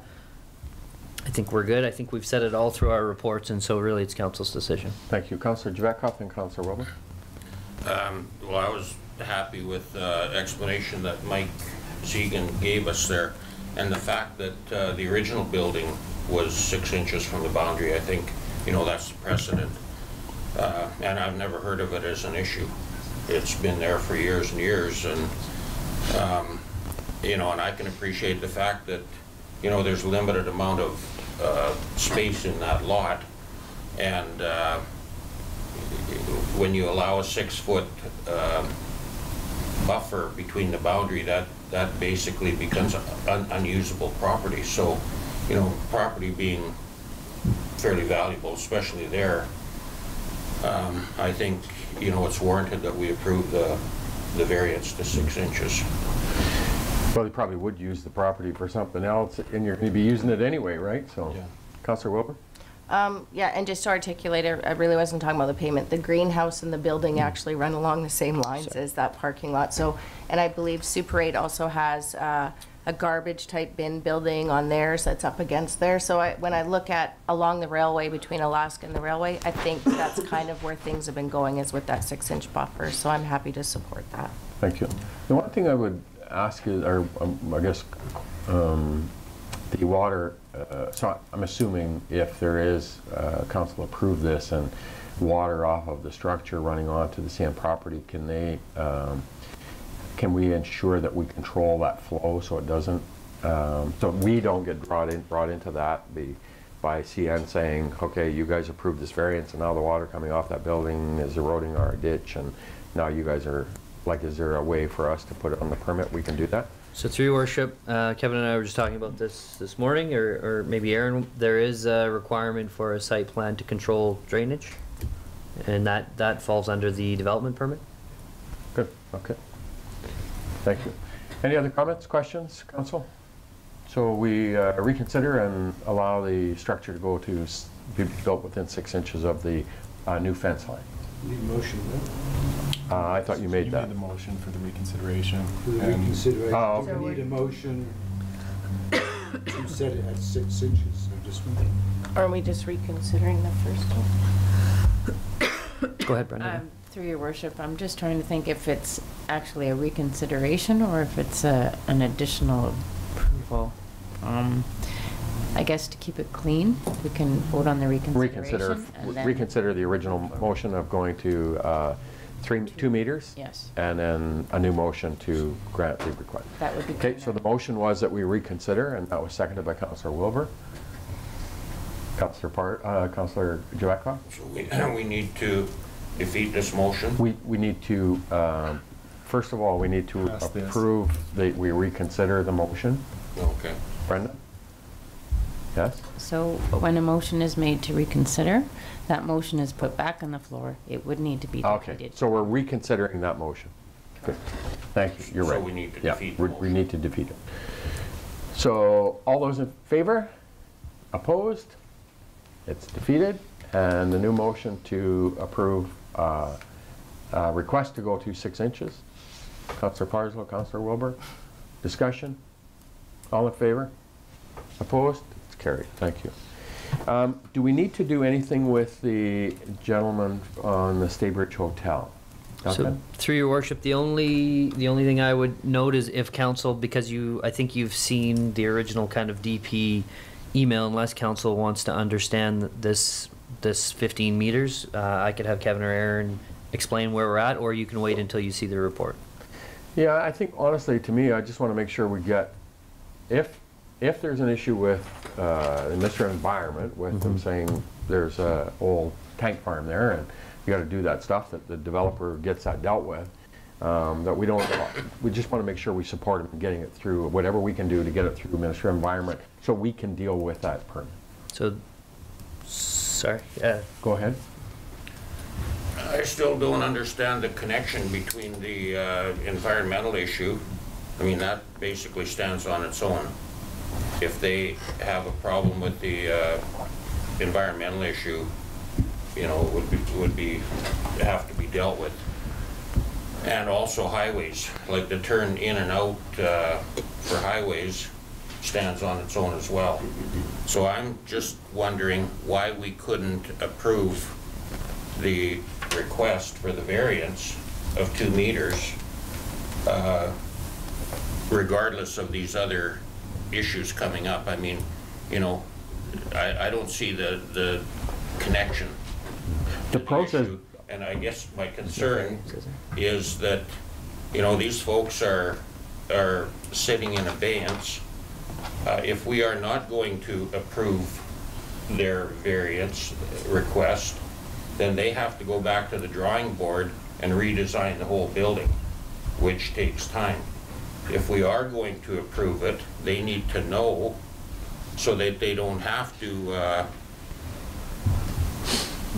I think we're good. I think we've said it all through our reports, and so really it's council's decision. Thank you. Councillor Javetkov and Councillor Wilbur. Well, I was happy with the explanation that Mike Zegan gave us there, and the fact that the original building was 6 inches from the boundary. I think, you know, that's the precedent. And I've never heard of it as an issue. It's been there for years and years, and you know, and I can appreciate the fact that, you know, there's a limited amount of space in that lot, and when you allow a 6-foot buffer between the boundary, that basically becomes unusable property. So, you know, property being fairly valuable, especially there, I think, you know, it's warranted that we approve the variance to 6 inches. Well, they probably would use the property for something else, and you're going to be using it anyway, right? So, yeah. Councillor Wilbur? Yeah, and just to articulate it, I really wasn't talking about the payment. The greenhouse and the building actually run along the same lines as that parking lot. So, and I believe Super 8 also has a garbage type bin building on theirs that's up against there. So when I look at along the railway between Alaska and the railway, I think that's kind of where things have been going, is with that 6-inch buffer. So I'm happy to support that. Thank you. The one thing I would ask you, or I guess the water, so I'm assuming if there is, council approve this and water off of the structure running onto the sand property, can they, can we ensure that we control that flow so it doesn't, so we don't get brought into that by CN saying, okay, you guys approved this variance and now the water coming off that building is eroding our ditch and now you guys are, like, is there a way for us to put it on the permit? We can do that? So through your worship, Kevin and I were just talking about this morning, or maybe Aaron, there is a requirement for a site plan to control drainage, and that falls under the development permit. Good, okay. Thank you. Any other comments, questions, council? So we reconsider and allow the structure to go to be built within 6 inches of the new fence line. Need a motion, no? I thought you made that. You made the motion for the reconsideration. For the reconsideration, Oh, do okay. we need a motion to set it at 6 inches? I just Are we just reconsidering the first one? Go ahead, Brenda. Through your worship, I'm just trying to think if it's actually a reconsideration or if it's an additional approval. I guess to keep it clean, we can vote on the reconsideration. and then- Reconsider the original motion of going to 2 meters. Yes, And then a new motion to grant the request. that would be Okay, good. so the motion was that we reconsider, and that was seconded by Councillor Wilbur. Councillor Javetkoff? So we need to defeat this motion? We need to, first of all, we need to Pass this. approve that we reconsider the motion. Okay. Brenda? Yes? So when a motion is made to reconsider, that motion is put back on the floor. It would need to be Okay, defeated. so we're reconsidering that motion. Good. Thank you, you're right. So we need to Yeah, defeat the we motion. need to defeat it. So all those in favor? Opposed? It's defeated. And the new motion to approve request to go to 6 inches. Councillor Parslow, Councillor Wilbur. Discussion? All in favor? Opposed? It's carried. Thank you. Do we need to do anything with the gentleman on the Staybridge Hotel? So Duncan? through your worship, the only thing I would note is if council, because I think you've seen the original kind of DP email, unless council wants to understand this 15 meters, I could have Kevin or Aaron explain where we're at, or you can wait until you see the report. Yeah, I think honestly, to me, I just want to make sure we get, if there's an issue with Mr. Environment, with them saying there's a old tank farm there and you got to do that stuff, that the developer gets that dealt with, that we just want to make sure we support him in getting it through, whatever we can do to get it through Ministry of Environment so we can deal with that permit. So, sorry. Go ahead. I still don't understand the connection between the environmental issue. I mean, that basically stands on its own. If they have a problem with the environmental issue, you know, it would have to be dealt with. And also highways, like the turn in and out for highways stands on its own as well. So I'm just wondering why we couldn't approve the request for the variance of 2 meters, regardless of these other issues coming up. I mean, you know, I don't see the connection. The process. And I guess my concern is that, you know, these folks are sitting in abeyance. If we are not going to approve their variance request, then they have to go back to the drawing board and redesign the whole building, which takes time. If we are going to approve it, they need to know so that they don't have to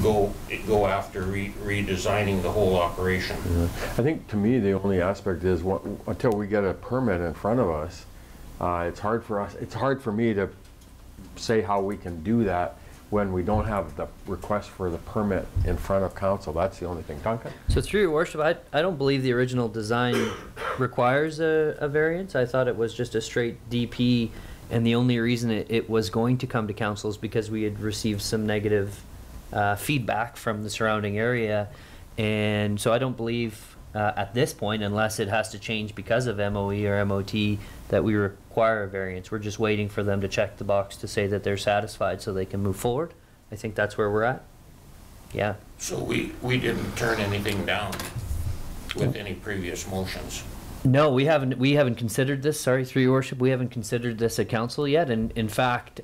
go after redesigning the whole operation. Yeah. I think to me the only aspect is until we get a permit in front of us, it's hard for me to say how we can do that when we don't have the request for the permit in front of council. That's the only thing. Duncan? So through your worship, I don't believe the original design requires a variance. I thought it was just a straight DP, and the only reason it was going to come to council is because we had received some negative feedback from the surrounding area, and so I don't believe at this point, unless it has to change because of MOE or MOT, that we require a variance. We're just waiting for them to check the box to say that they're satisfied so they can move forward. I think that's where we're at. Yeah. So we didn't turn anything down with any previous motions? No, we haven't considered this, sorry, through your worship, we haven't considered this at council yet, and in fact,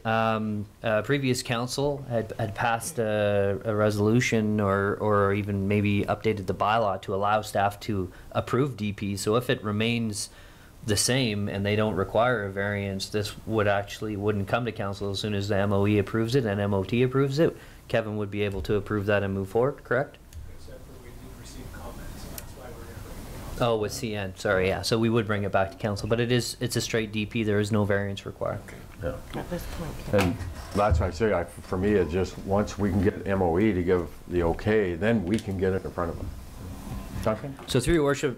previous council had passed a resolution or even maybe updated the bylaw to allow staff to approve DP, so if it remains the same and they don't require a variance, this wouldn't come to council as soon as the MOE approves it and MOT approves it. Kevin would be able to approve that and move forward, correct? Except for we did receive comments, and that's why we're going to bring it up. Oh, with CN, sorry, yeah, so we would bring it back to council, but it's a straight DP, there is no variance required. Yeah. At this point, And that's why I say, for me, it's just, once we can get MOE to give the okay, then we can get it in front of them. Duncan? So through your worship,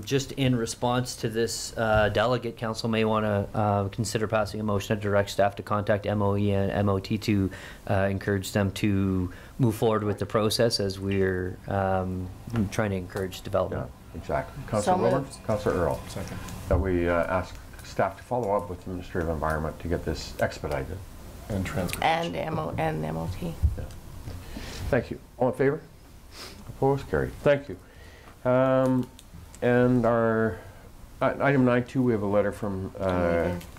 just in response to this, delegate, council may want to consider passing a motion to direct staff to contact MOE and MOT to encourage them to move forward with the process as we're trying to encourage development. Yeah, exactly. Councillor Wilmer, Councillor Earl. Second. That we ask staff to follow up with the Ministry of Environment to get this expedited. And transportation. and MOT. Yeah. Thank you. All in favor? Opposed? Carried. Thank you. And our item 9.2, we have a letter from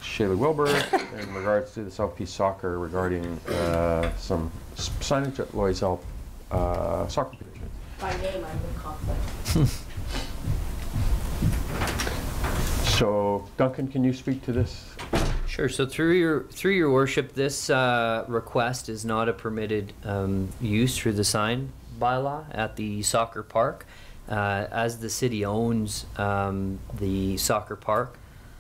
Shaylee Wilbur in regards to the South Peace Soccer regarding some signage at Loisel soccer pitch. By name, I'm in conflict. So, Duncan, can you speak to this? Sure. So through your worship, this request is not a permitted use through the sign bylaw at the soccer park. As the city owns the soccer park,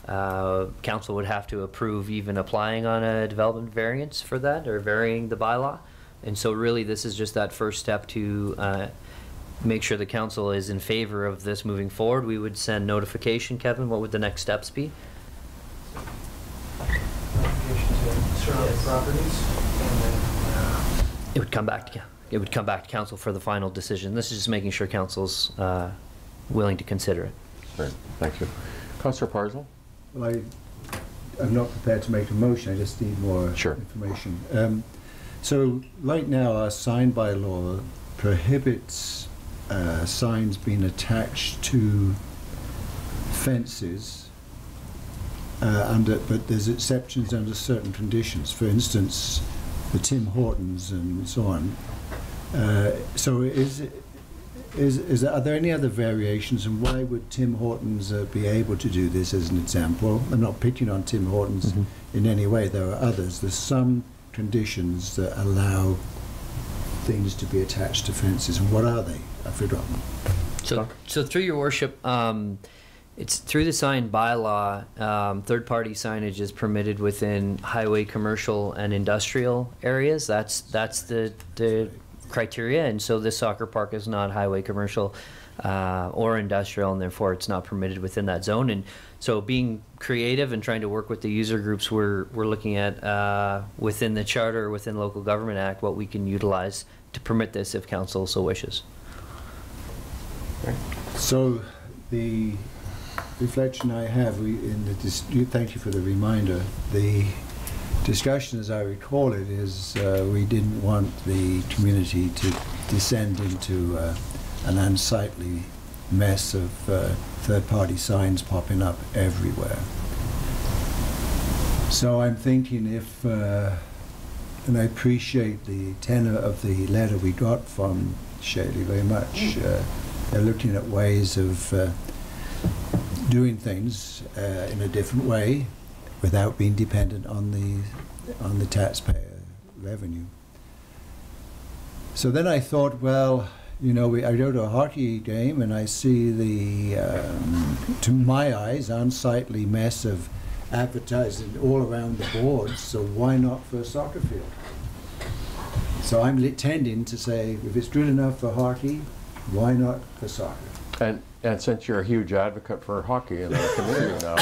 council would have to approve even applying on a development variance for that or varying the bylaw. And so really this is just that first step to make sure the council is in favor of this moving forward. We would send notification. Kevin, what would the next steps be? Notification to surrounding properties, and then It would come back to council for the final decision. This is just making sure council's willing to consider it. Great. Thank you. Councillor Parsons? Well, I'm not prepared to make a motion, I just need more information. So right now our sign bylaw prohibits signs being attached to fences, but there's exceptions under certain conditions. For instance, the Tim Hortons and so on. So are there any other variations, and why would Tim Hortons be able to do this as an example? I'm not picking on Tim Hortons in any way, there are others. There's some conditions that allow things to be attached to fences, and what are they? I've forgotten. So through your worship, it's through the sign bylaw, third-party signage is permitted within highway, commercial, and industrial areas. That's the criteria, and so this soccer park is not highway, commercial, or industrial, and therefore it's not permitted within that zone. And so being creative and trying to work with the user groups, we're looking at within the charter, within Local Government Act, what we can utilize to permit this if council so wishes. So the reflection I have, thank you for the reminder. The discussion, as I recall it, is we didn't want the community to descend into an unsightly mess of third-party signs popping up everywhere. So I'm thinking if, and I appreciate the tenor of the letter we got from Shaylee very much. They're looking at ways of doing things in a different way without being dependent on the taxpayer revenue. So then I thought, well, you know, I go to a hockey game and I see the, to my eyes, unsightly mess of advertising all around the boards, so why not for a soccer field? So I'm tending to say, if it's good enough for hockey, why not for soccer? And since you're a huge advocate for hockey in the community now,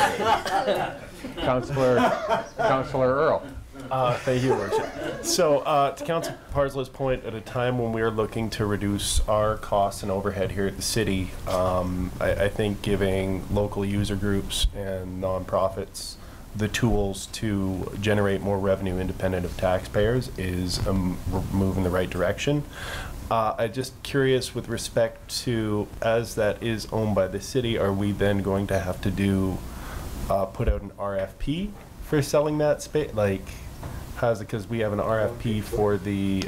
Councillor Earl. Thank you, Your Worship. So, to Council Parslow's point, at a time when we are looking to reduce our costs and overhead here at the city, I think giving local user groups and nonprofits the tools to generate more revenue independent of taxpayers is a move in the right direction. I'm just curious with respect to, as that is owned by the city, are we then going to have to do, put out an RFP for selling that space? Like, how's it, because we have an RFP for the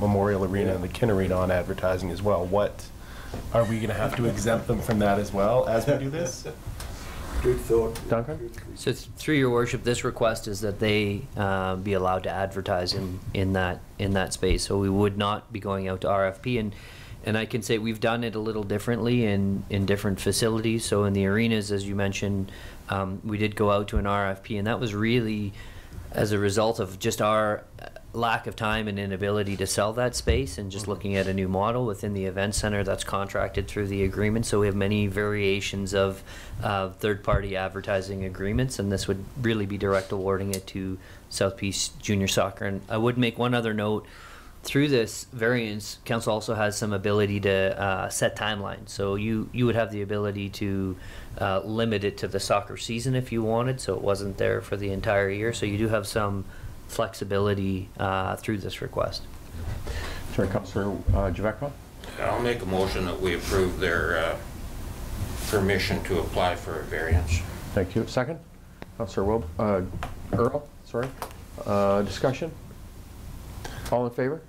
Memorial Arena and the Kin Arena on advertising as well. What, are we gonna have to exempt them from that as well as we do this? Good thought. Duncan? So through your worship, this request is that they be allowed to advertise in that space. So we would not be going out to RFP, and I can say we've done it a little differently in different facilities. So in the arenas, as you mentioned, we did go out to an RFP, and that was really as a result of just our lack of time and inability to sell that space, and just looking at a new model within the event center that's contracted through the agreement. So we have many variations of third-party advertising agreements, and this would really be direct awarding it to South Peace Junior Soccer. And I would make one other note. Through this variance, council also has some ability to set timelines. So you would have the ability to limit it to the soccer season if you wanted, so it wasn't there for the entire year. So you do have some flexibility through this request. Sorry, Councillor Javekva? I'll make a motion that we approve their permission to apply for a variance. Thank you. Second? Councillor Earl, sorry. Discussion? All in favor?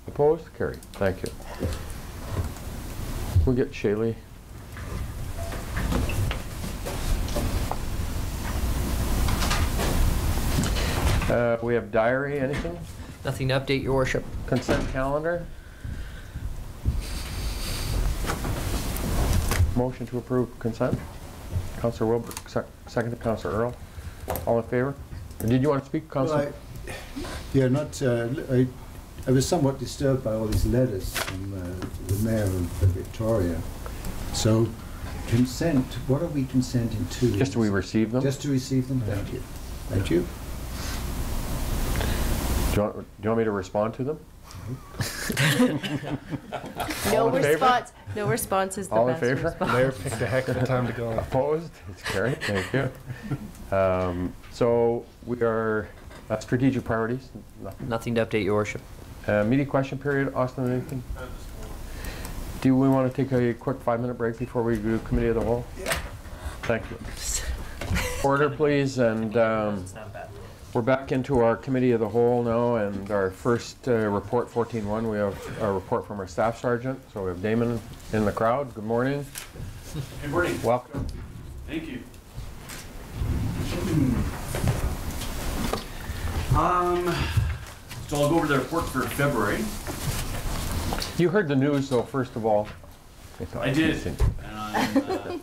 Opposed? Carried. Thank you. We'll get Shaylee. We have diary, anything? Nothing to update, your worship. Consent calendar? Motion to approve consent? Councillor Wilbur, second to Councillor Earl. All in favor? Did you want to speak, Councillor? Well, yeah, not. I was somewhat disturbed by all these letters from the Mayor of Victoria. So, consent, what are we consenting to? Just do we receive them? Just to receive them? Thank you. Thank you. Do you want me to respond to them? No All in favor? response. No response is the All in best favor? response. Mayor picked a heck of a time to go. Opposed? It's carried. Thank you. So we are strategic priorities. Nothing to update, your worship. Meeting question period. Austin, anything? Do we want to take a quick 5-minute break before we do committee of the whole? Yeah. Thank you. Order, please, and we're back into our committee of the whole now, and our first report, 14-1, we have a report from our staff sergeant. So we have Damon in the crowd. Good morning. Good morning. Welcome. Thank you. So I'll go over the report for February. You heard the news, though, first of all. I did. And I did.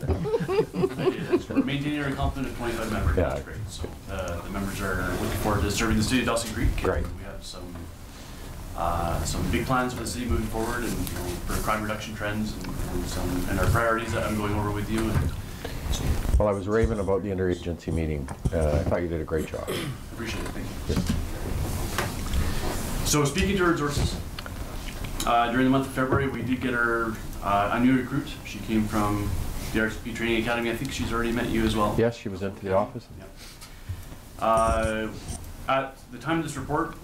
So we're maintaining our complement of 25 members. Yeah. That's great. So the members are looking forward to serving the city of Dawson Creek. Great. We have some big plans for the city moving forward, and for crime reduction trends, and our priorities that I'm going over with you. And so, Well, I was raving about the interagency meeting. I thought you did a great job. appreciate it. Thank you. So speaking to our resources, during the month of February, we did get our a new recruit. She came from the RCP Training Academy. I think she's already met you as well. Yes, she was into the office. Yeah. At the time of this report,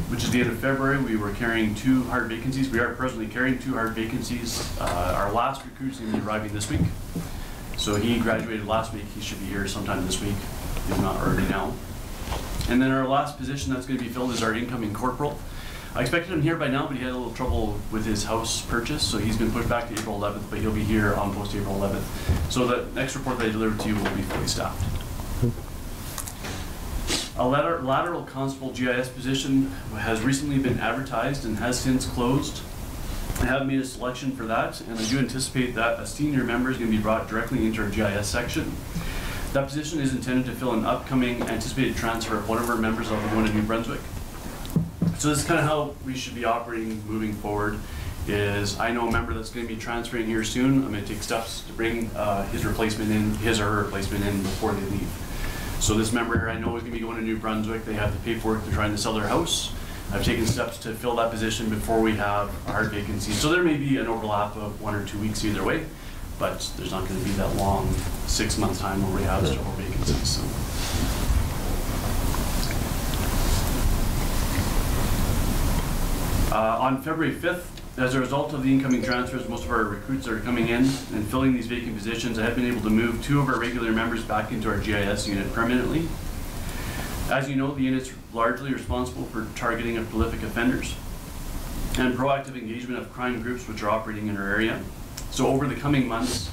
which is the end of February, we were carrying 2 hard vacancies. We are presently carrying 2 hard vacancies. Our last recruit is going to be arriving this week. So he graduated last week. He should be here sometime this week, if not already now. And then our last position that's going to be filled is our incoming corporal. I expected him here by now, but he had a little trouble with his house purchase, so he's been pushed back to April 11th, but he'll be here on post April 11th. So the next report that I deliver to you will be fully staffed. A lateral constable GIS position has recently been advertised and has since closed. I have made a selection for that, and I do anticipate that a senior member is going to be brought directly into our GIS section. That position is intended to fill an upcoming anticipated transfer of one of our members of the one in New Brunswick. So this is kind of how we should be operating moving forward. Is I know a member that's going to be transferring here soon. I'm going to take steps to bring his or her replacement in before they leave. So this member here I know is going to be going to New Brunswick. They have the paperwork, they're trying to sell their house. I've taken steps to fill that position before we have a hard vacancy. So there may be an overlap of 1 or 2 weeks either way, but there's not going to be that long 6-month time where we have several vacancies. So. On February 5th, as a result of the incoming transfers, most of our recruits are coming in and filling these vacant positions. I have been able to move 2 of our regular members back into our GIS unit permanently. As you know, the unit's largely responsible for targeting of prolific offenders and proactive engagement of crime groups which are operating in our area. So over the coming months,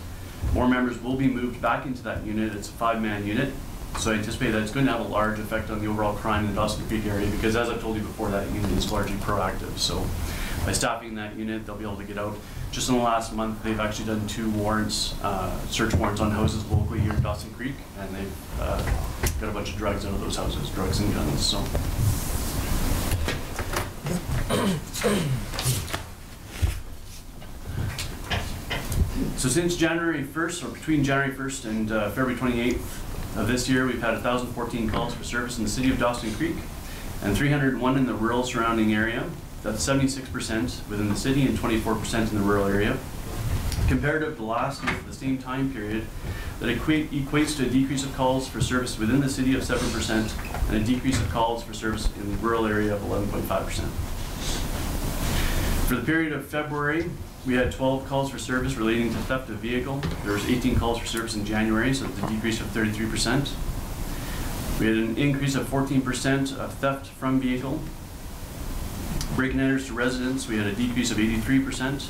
more members will be moved back into that unit. It's a 5-man unit. So I anticipate that it's going to have a large effect on the overall crime in the Dawson Creek area because, as I've told you before, that unit is largely proactive. So by staffing that unit, they'll be able to get out. Just in the last month, they've actually done 2 warrants, search warrants on houses locally here in Dawson Creek, and they've got a bunch of drugs out of those houses, drugs and guns. So since January 1st, or between January 1st and February 28th of this year, we've had 1,014 calls for service in the city of Dawson Creek and 301 in the rural surrounding area. That's 76% within the city and 24% in the rural area. Comparative to last year for the same time period, that equates to a decrease of calls for service within the city of 7% and a decrease of calls for service in the rural area of 11.5%. For the period of February, we had 12 calls for service relating to theft of vehicle. There was 18 calls for service in January, so it's a decrease of 33%. We had an increase of 14% of theft from vehicle. Break and enters to residents, we had a decrease of 83%.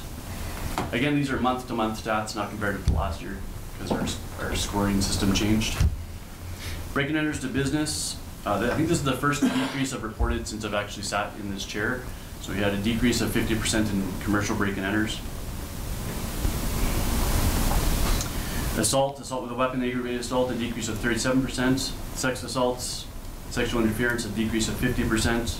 Again, these are month-to-month stats, not compared to last year, because our scoring system changed. Break and enters to business, I think this is the first decrease I've reported since I've actually sat in this chair. So we had a decrease of 50% in commercial break and enters. Assault with a weapon, aggravated assault, a decrease of 37%. Sex assaults, sexual interference, a decrease of 50%.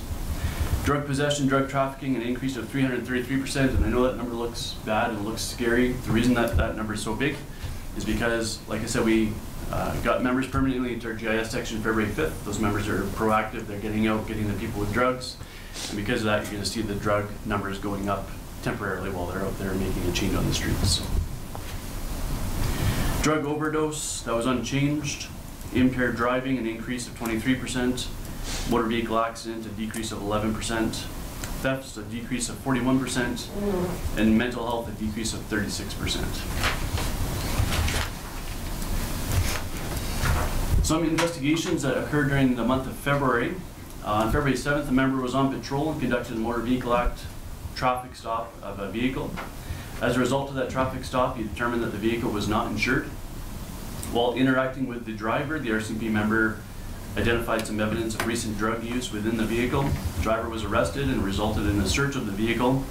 Drug possession, drug trafficking, an increase of 333%, and I know that number looks bad and looks scary. The reason that that number is so big is because, like I said, we got members permanently into our GIS section February 5th. Those members are proactive, they're getting out, getting the people with drugs, and because of that, you're going to see the drug numbers going up temporarily while they're out there making a change on the streets. Drug overdose, that was unchanged. Impaired driving, an increase of 23%. Motor vehicle accident, a decrease of 11%. Thefts, a decrease of 41%. And mental health, a decrease of 36%. Some investigations that occurred during the month of February. On February 7th, a member was on patrol and conducted a Motor Vehicle Act traffic stop of a vehicle. As a result of that traffic stop, he determined that the vehicle was not insured. While interacting with the driver, the RCMP member identified some evidence of recent drug use within the vehicle. The driver was arrested and resulted in a search of the vehicle,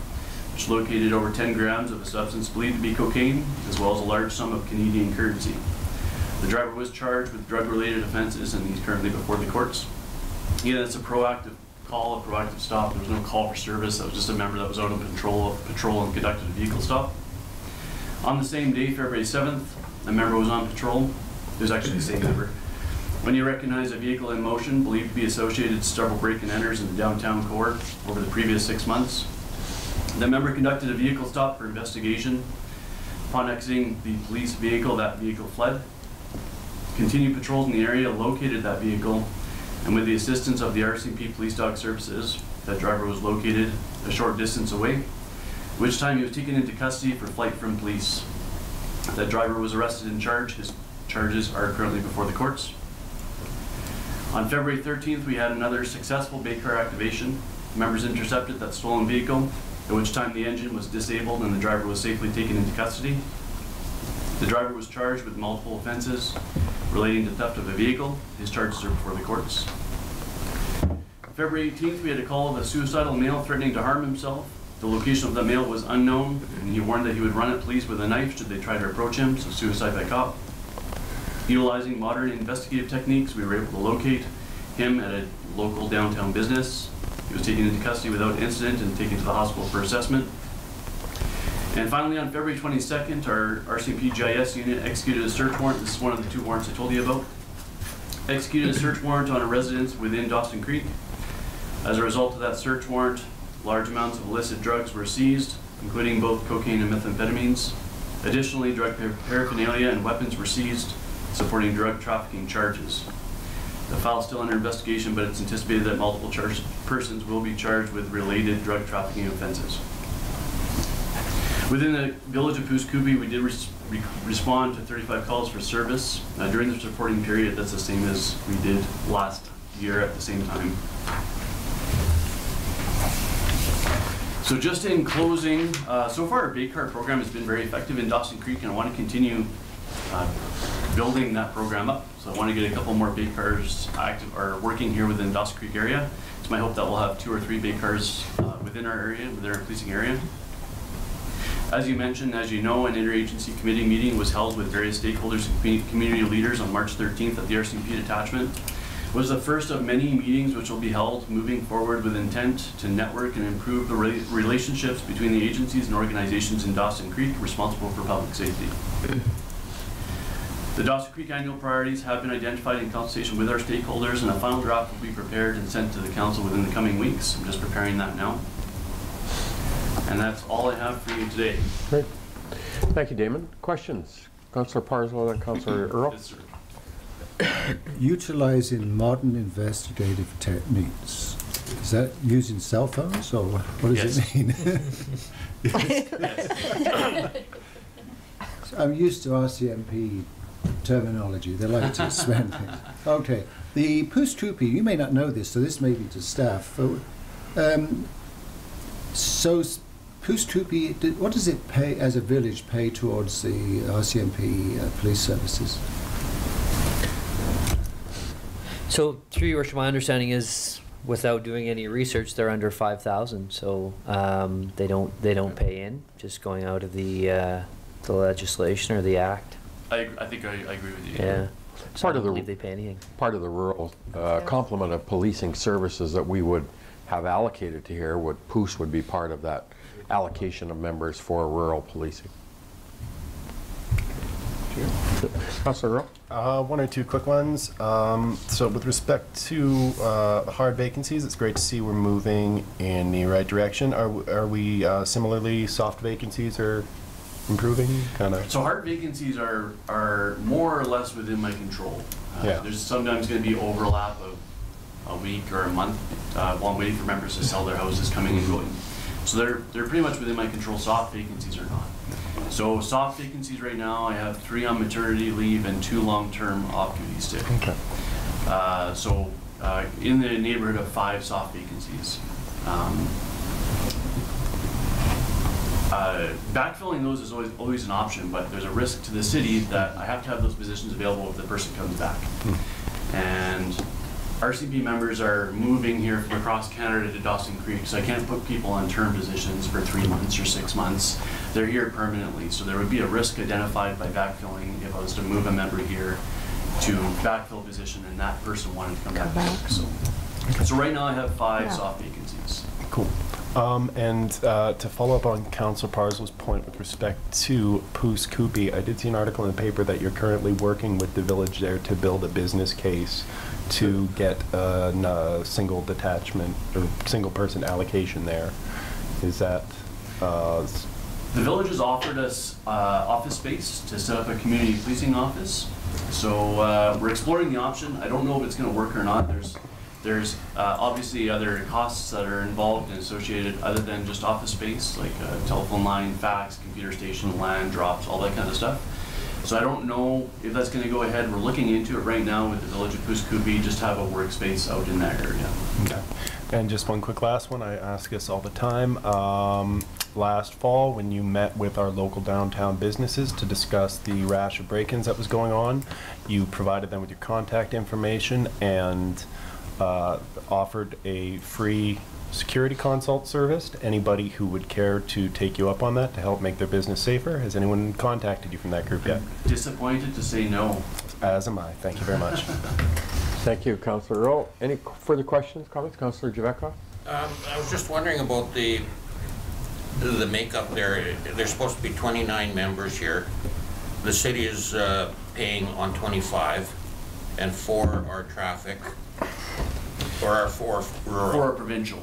which located over 10 grams of a substance believed to be cocaine, as well as a large sum of Canadian currency. The driver was charged with drug-related offenses, and he's currently before the courts. Again, it's a proactive call, a proactive stop. There was no call for service. That was just a member that was out on patrol and conducted a vehicle stop. On the same day, February 7th, a member was on patrol. It was actually the same member. When you recognize a vehicle in motion believed to be associated to several break and enters in the downtown core over the previous 6 months, the member conducted a vehicle stop for investigation. Upon exiting the police vehicle, that vehicle fled. Continued patrols in the area located that vehicle, and with the assistance of the RCMP Police Dog Services, that driver was located a short distance away, at which time he was taken into custody for flight from police. That driver was arrested and charged. His charges are currently before the courts. On February 13th, we had another successful Bay car activation. Members intercepted that stolen vehicle, at which time the engine was disabled and the driver was safely taken into custody. The driver was charged with multiple offenses relating to theft of a vehicle. His charges are before the courts. February 18th, we had a call of a suicidal male threatening to harm himself. The location of the male was unknown, and he warned that he would run at police with a knife should they try to approach him, so suicide by cop. Utilizing modern investigative techniques, we were able to locate him at a local downtown business. He was taken into custody without incident and taken to the hospital for assessment. And finally, on February 22nd, our RCMP GIS unit executed a search warrant. This is one of the 2 warrants I told you about. executed a search warrant on a residence within Dawson Creek. As a result of that search warrant, large amounts of illicit drugs were seized, including both cocaine and methamphetamines. Additionally, drug paraphernalia and weapons were seized, supporting drug trafficking charges. The file is still under investigation, but it's anticipated that multiple persons will be charged with related drug trafficking offenses. Within the village of Pouce-Coupe, we did respond to 35 calls for service. During this reporting period, that's the same as we did last year at the same time. So just in closing, so far our bait cart program has been very effective in Dawson Creek, and I want to continue building that program up. So I want to get a couple more bait cars active or working here within Dawson Creek area. It's my hope that we'll have 2 or 3 bait cars within our area, within our policing area. As you mentioned, as you know, an interagency committee meeting was held with various stakeholders and community leaders on March 13th at the RCMP detachment. It was the first of many meetings which will be held moving forward with intent to network and improve the relationships between the agencies and organizations in Dawson Creek responsible for public safety. The Dawson Creek annual priorities have been identified in consultation with our stakeholders, and a final draft will be prepared and sent to the council within the coming weeks. I'm just preparing that now. And that's all I have for you today. Great. Thank you, Damon. Questions? Councillor Parslow and Councillor Earl? Yes, sir. Utilizing modern investigative techniques. Is that using cell phones, or what does it mean? Yes. I'm used to RCMP terminology. They like to expand things. Okay. The Pouce-Coupe, you may not know this, so this may be to staff. So Pouce-Coupe, what does it pay, as a village, pay towards the RCMP police services? So, through your worship, my understanding is, without doing any research, they're under 5,000. So they don't pay in, just going out of the legislation or the act. I think I agree with you. Yeah. So Part I of don't the believe they pay anything. Part of the rural complement of policing services that we would have allocated to here, Pouce would be part of that allocation of members for rural policing. Councillor Earl? 1 or 2 quick ones. So with respect to the hard vacancies, it's great to see we're moving in the right direction. Are we similarly, soft vacancies are improving? So hard vacancies are more or less within my control. Yeah. There's sometimes going to be overlap of a week or a month while I'm waiting for members to sell their houses coming and going. So they're pretty much within my control. Soft vacancies are not. So soft vacancies right now, I have 3 on maternity leave and 2 long-term off-duty sick. Okay. So in the neighborhood of 5 soft vacancies. Backfilling those is always an option, but there's a risk to the city that I have to have those positions available if the person comes back. And RCP members are moving here from across Canada to Dawson Creek, so I can't put people on term positions for 3 months or 6 months. They're here permanently, so there would be a risk identified by backfilling if I was to move a member here to backfill a position and that person wanted to come back. So right now I have 5 soft vacancies. Cool. And to follow up on Councillor Parslow's point with respect to Pouce-Coupe, I did see an article in the paper that you're currently working with the village there to build a business case to get a single detachment or single person allocation there. Is that? The village has offered us office space to set up a community policing office. So we're exploring the option. I don't know if it's going to work or not. There's obviously other costs that are involved and associated other than just office space, like telephone line, fax, computer station, land drops, all that kind of stuff. So I don't know if that's going to go ahead. We're looking into it right now with the village of Pouce-Coupe, just have a workspace out in that area. Okay. And just one quick last one, I ask this all the time. Last fall, when you met with our local downtown businesses to discuss the rash of break-ins that was going on, you provided them with your contact information and offered a free security consult service to anybody who would care to take you up on that to help make their business safer. Has anyone contacted you from that group yet? Disappointed to say no. As am I. Thank you very much. Thank you, Councillor Earl. Any further questions, comments? Councillor Javekov? I was just wondering about the makeup there. There's supposed to be 29 members here. The city is paying on 25. and 4 are traffic, or are 4 rural? 4 are provincial.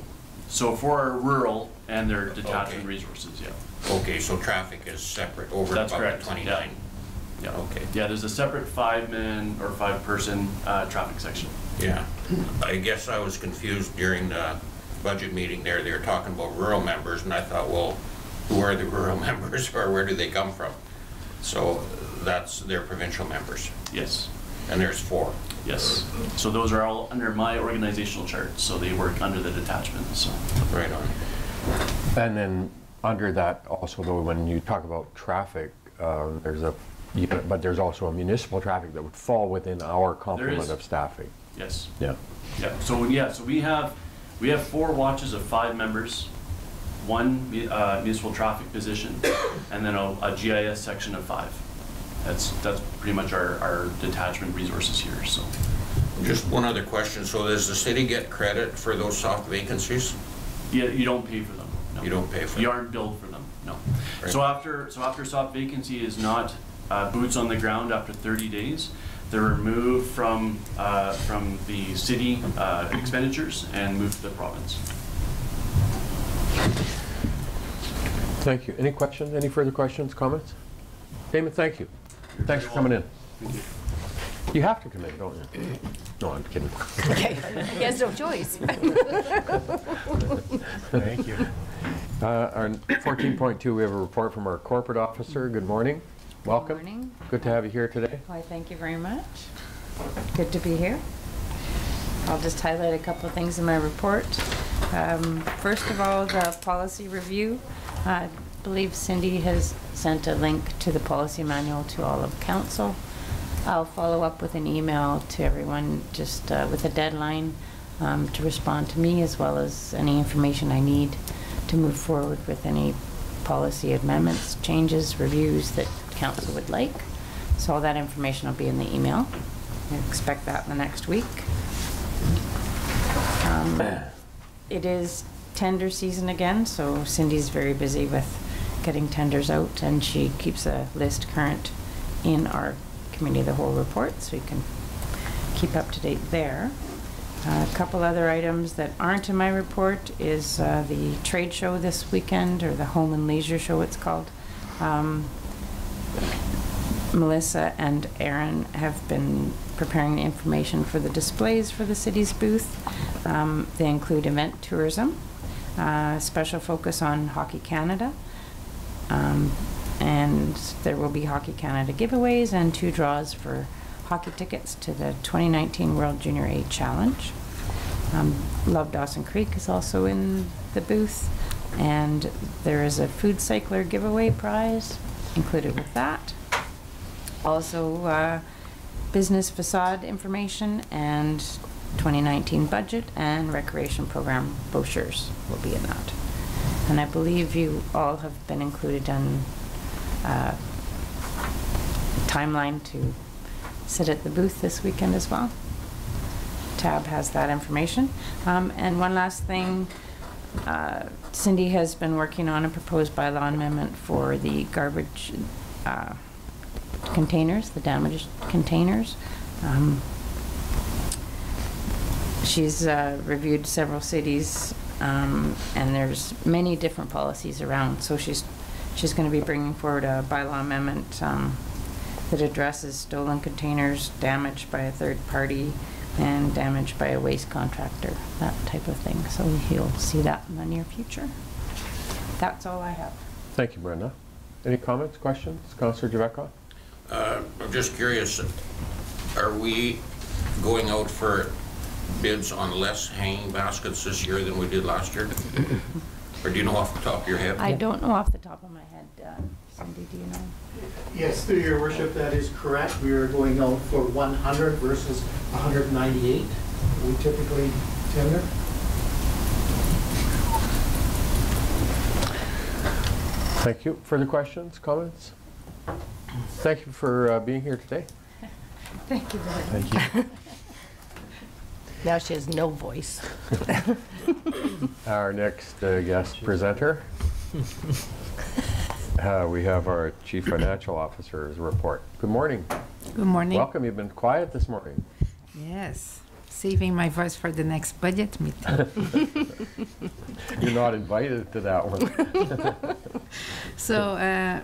So 4 are rural and they're detachment Okay. resources, yeah. Okay, so traffic is separate over That's above correct, the 29? Yeah. Okay. Yeah, there's a separate 5-man or 5-person traffic section. Yeah. I guess I was confused during the budget meeting there. They were talking about rural members, and I thought, well, who are the rural members, or where do they come from? So that's their provincial members, Yes, and there's 4. yes. So those are all under my organizational chart, so they work under the detachment, so. Right on. And then under that also, though, when you talk about traffic, but there's also a municipal traffic that would fall within our complement is. of staffing. Yes. Yeah. Yeah, so we have 4 watches of 5 members, 1 municipal traffic position, and then a GIS section of 5. That's pretty much our detachment resources here, so. Just one other question. So does the city get credit for those soft vacancies? Yeah, you don't pay for them. No. You don't pay for You them? aren't billed for them, no. Right. So after soft vacancy is not boots on the ground after 30 days, they're removed from the city expenditures and moved to the province. Thank you. Any questions? Any further questions, comments? Damon, thank you. Thanks for coming in. Thank you. You have to come in, don't you? No, I'm kidding. Okay, he has no choice. Thank you. Our 14.2, we have a report from our corporate officer. Good morning. Welcome. Good morning. Good to have you here today. Why, thank you very much. Good to be here. I'll just highlight a couple of things in my report. First of all, the policy review. I believe Cindy has sent a link to the policy manual to all of council. I'll follow up with an email to everyone just with a deadline to respond to me, as well as any information I need to move forward with any policy amendments, changes, reviews that council would like. So all that information will be in the email. I expect that in the next week. It is tender season again, so Cindy's very busy with getting tenders out, and she keeps a list current in our Committee of the Whole report, so you can keep up to date there. A couple other items that aren't in my report is the trade show this weekend, or the Home and Leisure Show it's called. Melissa and Aaron have been preparing the information for the displays for the city's booth. They include event tourism, special focus on Hockey Canada, and there will be Hockey Canada giveaways and 2 draws for hockey tickets to the 2019 World Junior A Challenge. Love Dawson Creek is also in the booth, and there is a food cycler giveaway prize included with that. Also, business facade information and 2019 budget and recreation program brochures will be in that. And I believe you all have been included on timeline to sit at the booth this weekend as well. Tab has that information. And one last thing, Cindy has been working on a proposed bylaw amendment for the garbage containers, the damaged containers. She's reviewed several cities, and there's many different policies around, so she's going to be bringing forward a bylaw amendment that addresses stolen containers, damaged by a third party, and damaged by a waste contractor, that type of thing. So you'll see that in the near future. That's all I have. Thank you, Brenda. Any comments, questions? Councillor Javetkov? I'm just curious, are we going out for bids on less hanging baskets this year than we did last year? Or do you know off the top of your head? I don't know off the top of my head. Cindy, do you know? Yes, through your worship, that is correct. We are going out for 100 versus 198. We typically tender. Thank you. Further questions, comments? Thank you for being here today. Thank you very much. Thank you. Now she has no voice. Our next guest presenter, we have our Chief Financial Officer's report. Good morning. Good morning. Welcome. You've been quiet this morning. Yes, saving my voice for the next budget meeting. You're not invited to that one. So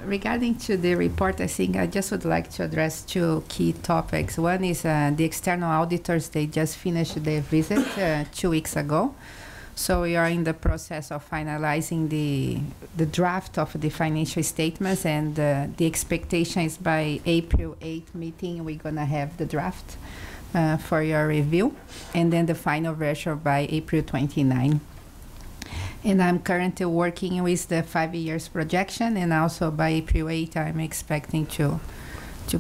regarding to the report, I think I just would like to address two key topics. One is the external auditors. They just finished their visit 2 weeks ago. So we are in the process of finalizing the draft of the financial statements, and the expectation is by April 8th meeting, we're gonna have the draft for your review, and then the final version by April 29. And I'm currently working with the 5 years projection, and also by April 8th, I'm expecting to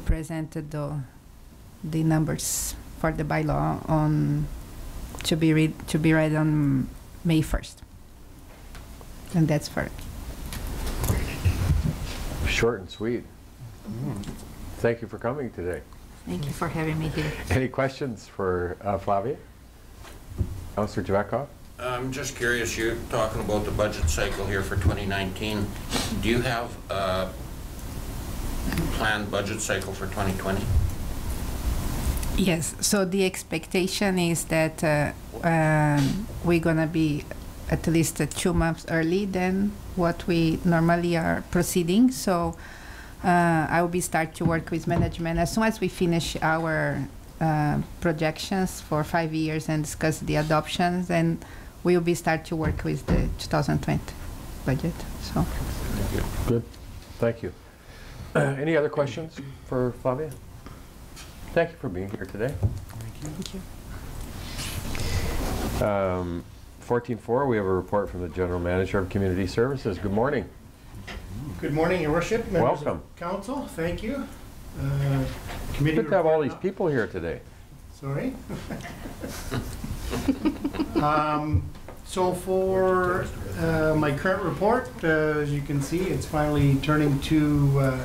present the numbers for the bylaw on to be read on May 1st. And that's for it. Short and sweet. Thank you for coming today. Thank you for having me here. Any questions for Flavia? Councillor Javakov? I'm just curious, you're talking about the budget cycle here for 2019. Do you have a planned budget cycle for 2020? Yes, so the expectation is that we're gonna be at least 2 months early than what we normally are proceeding. So I will be start to work with management as soon as we finish our projections for 5 years and discuss the adoptions, and we will be start to work with the 2020 budget. So good, thank you. Any other questions for Flavia? Thank you for being here today. thank you. 14.4, we have a report from the General Manager of Community Services. Good morning. Good morning, Your Worship. Members Welcome. Of Council, thank you. Committee Good to have all report these people here today. Sorry. So for my current report, as you can see, it's finally turning to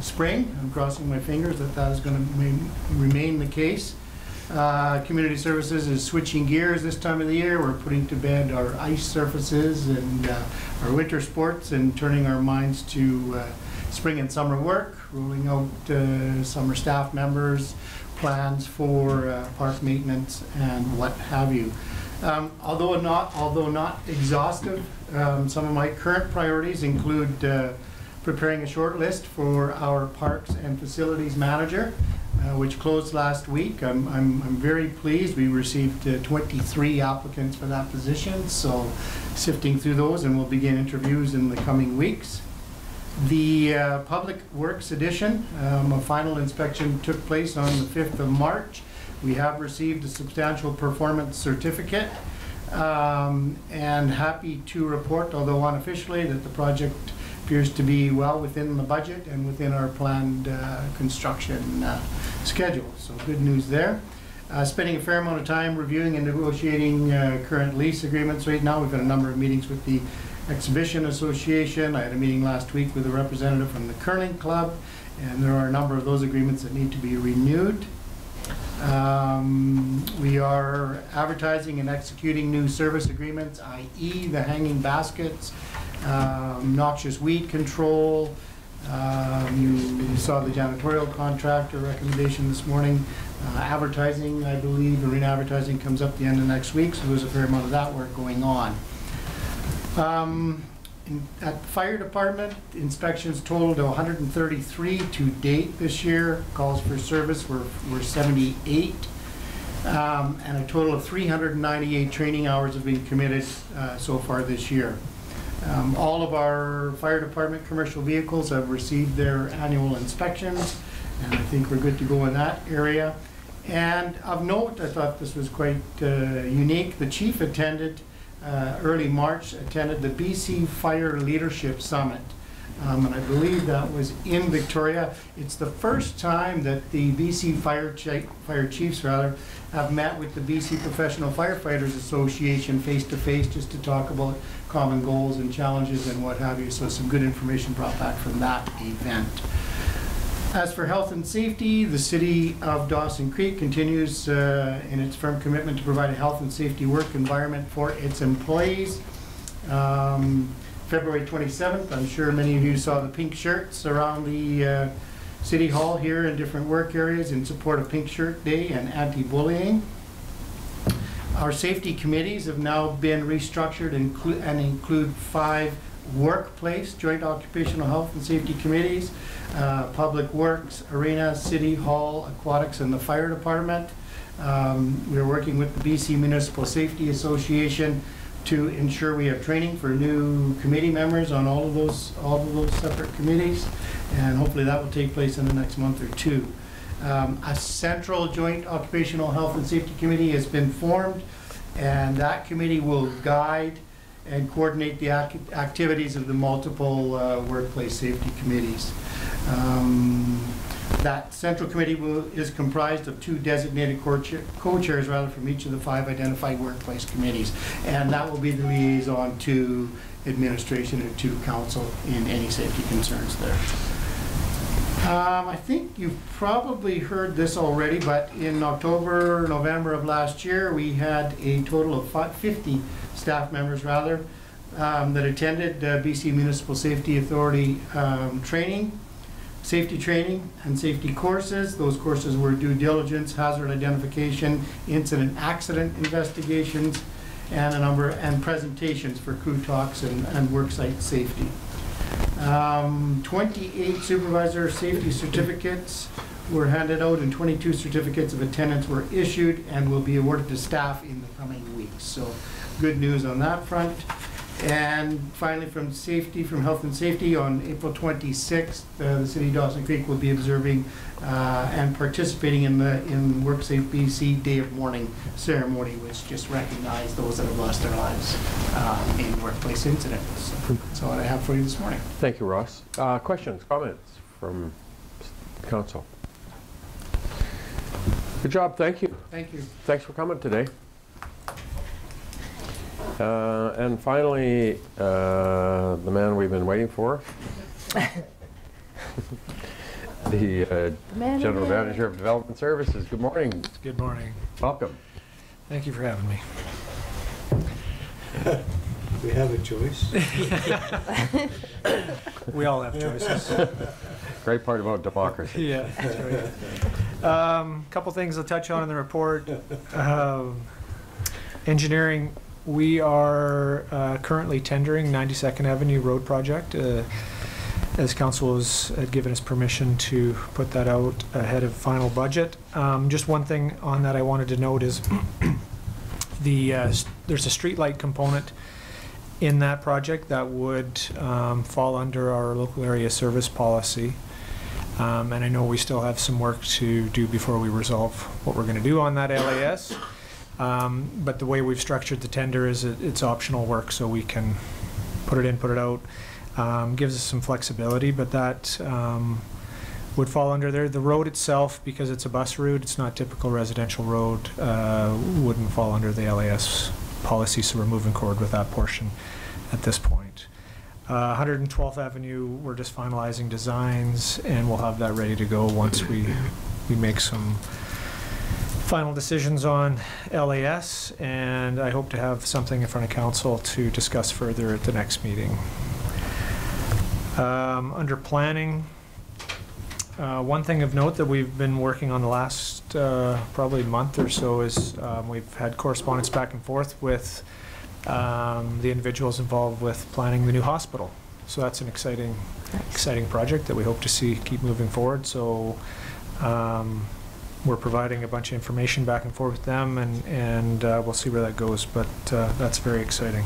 spring. I'm crossing my fingers that that is going to remain the case. Community Services is switching gears this time of the year. We're putting to bed our ice surfaces and our winter sports and turning our minds to spring and summer work, rolling out summer staff members, plans for park maintenance and what have you. Although not exhaustive, some of my current priorities include preparing a short list for our Parks and Facilities Manager, which closed last week. I'm very pleased. We received 23 applicants for that position, so sifting through those, and we'll begin interviews in the coming weeks. The Public Works Edition, a final inspection took place on the 5th of March. We have received a substantial performance certificate, and happy to report, although unofficially, that the project appears to be well within the budget and within our planned construction schedule. So good news there. Spending a fair amount of time reviewing and negotiating current lease agreements right now. We've had a number of meetings with the Exhibition Association. I had a meeting last week with a representative from the Curling Club, and there are a number of those agreements that need to be renewed. We are advertising and executing new service agreements, i.e. the hanging baskets, noxious weed control. You saw the janitorial contractor recommendation this morning. Advertising, I believe, arena advertising comes up the end of next week, so there's a fair amount of that work going on. At the fire department, inspections totaled 133 to date this year. Calls for service were 78. And a total of 398 training hours have been committed so far this year. All of our fire department commercial vehicles have received their annual inspections, and I think we're good to go in that area. And of note, I thought this was quite unique. The chief attended early March, attended the BC Fire Leadership Summit. And I believe that was in Victoria. It's the first time that the BC fire chiefs have met with the BC Professional Firefighters Association face-to-face just to talk about common goals and challenges and what have you. So some good information brought back from that event. As for health and safety, the City of Dawson Creek continues in its firm commitment to provide a health and safety work environment for its employees. February 27th, I'm sure many of you saw the pink shirts around the City Hall here in different work areas in support of Pink Shirt Day and anti-bullying. Our safety committees have now been restructured and include 5 workplace joint occupational health and safety committees, Public Works, Arena, City Hall, Aquatics, and the Fire Department. We're working with the BC Municipal Safety Association to ensure we have training for new committee members on all of those separate committees, and hopefully that will take place in the next month or 2. A central joint occupational health and safety committee has been formed, and that committee will guide and coordinate the activities of the multiple workplace safety committees. That central committee is comprised of 2 designated co-chairs from each of the 5 identified workplace committees, and that will be the liaison to administration and to council in any safety concerns there. I think you've probably heard this already, but in November of last year, we had a total of 50 staff members that attended BC Municipal Safety Authority safety training and safety courses. Those courses were due diligence, hazard identification, incident accident investigations, and a number and presentations for crew talks and worksite safety. 28 supervisor safety certificates were handed out and 22 certificates of attendance were issued and will be awarded to staff in the coming weeks. So good news on that front. And finally, from health and safety, on April 26th, the City of Dawson Creek will be observing and participating in WorkSafe BC Day of Mourning ceremony, which just recognized those that have lost their lives in workplace incidents. So that's all I have for you this morning. Thank you, Ross. Questions, comments from council? Good job. Thank you. Thank you. Thanks for coming today. And finally, the man we've been waiting for, the General Manager of Development Services. Good morning. Good morning. Welcome. Thank you for having me. We have a choice. We all have choices. Great part about democracy. Yeah, that's right. Couple things I'll touch on in the report. Engineering. We are currently tendering 92nd Avenue Road project, as council had given us permission to put that out ahead of final budget. Just one thing on that I wanted to note is there's a streetlight component in that project that would fall under our local area service policy. And I know we still have some work to do before we resolve what we're going to do on that LAS. But the way we've structured the tender is it's optional work, so we can put it in, put it out. Gives us some flexibility, but that would fall under there. The road itself, because it's a bus route, it's not typical residential road, wouldn't fall under the LAS policy, so we're moving forward with that portion at this point. 112th Avenue, we're just finalizing designs, and we'll have that ready to go once we make some final decisions on LAS, and I hope to have something in front of council to discuss further at the next meeting. Under planning, one thing of note that we've been working on the last probably month or so is we've had correspondence back and forth with the individuals involved with planning the new hospital. So that's an exciting project that we hope to see keep moving forward. So we're providing a bunch of information back and forth with them, and we'll see where that goes, but that's very exciting.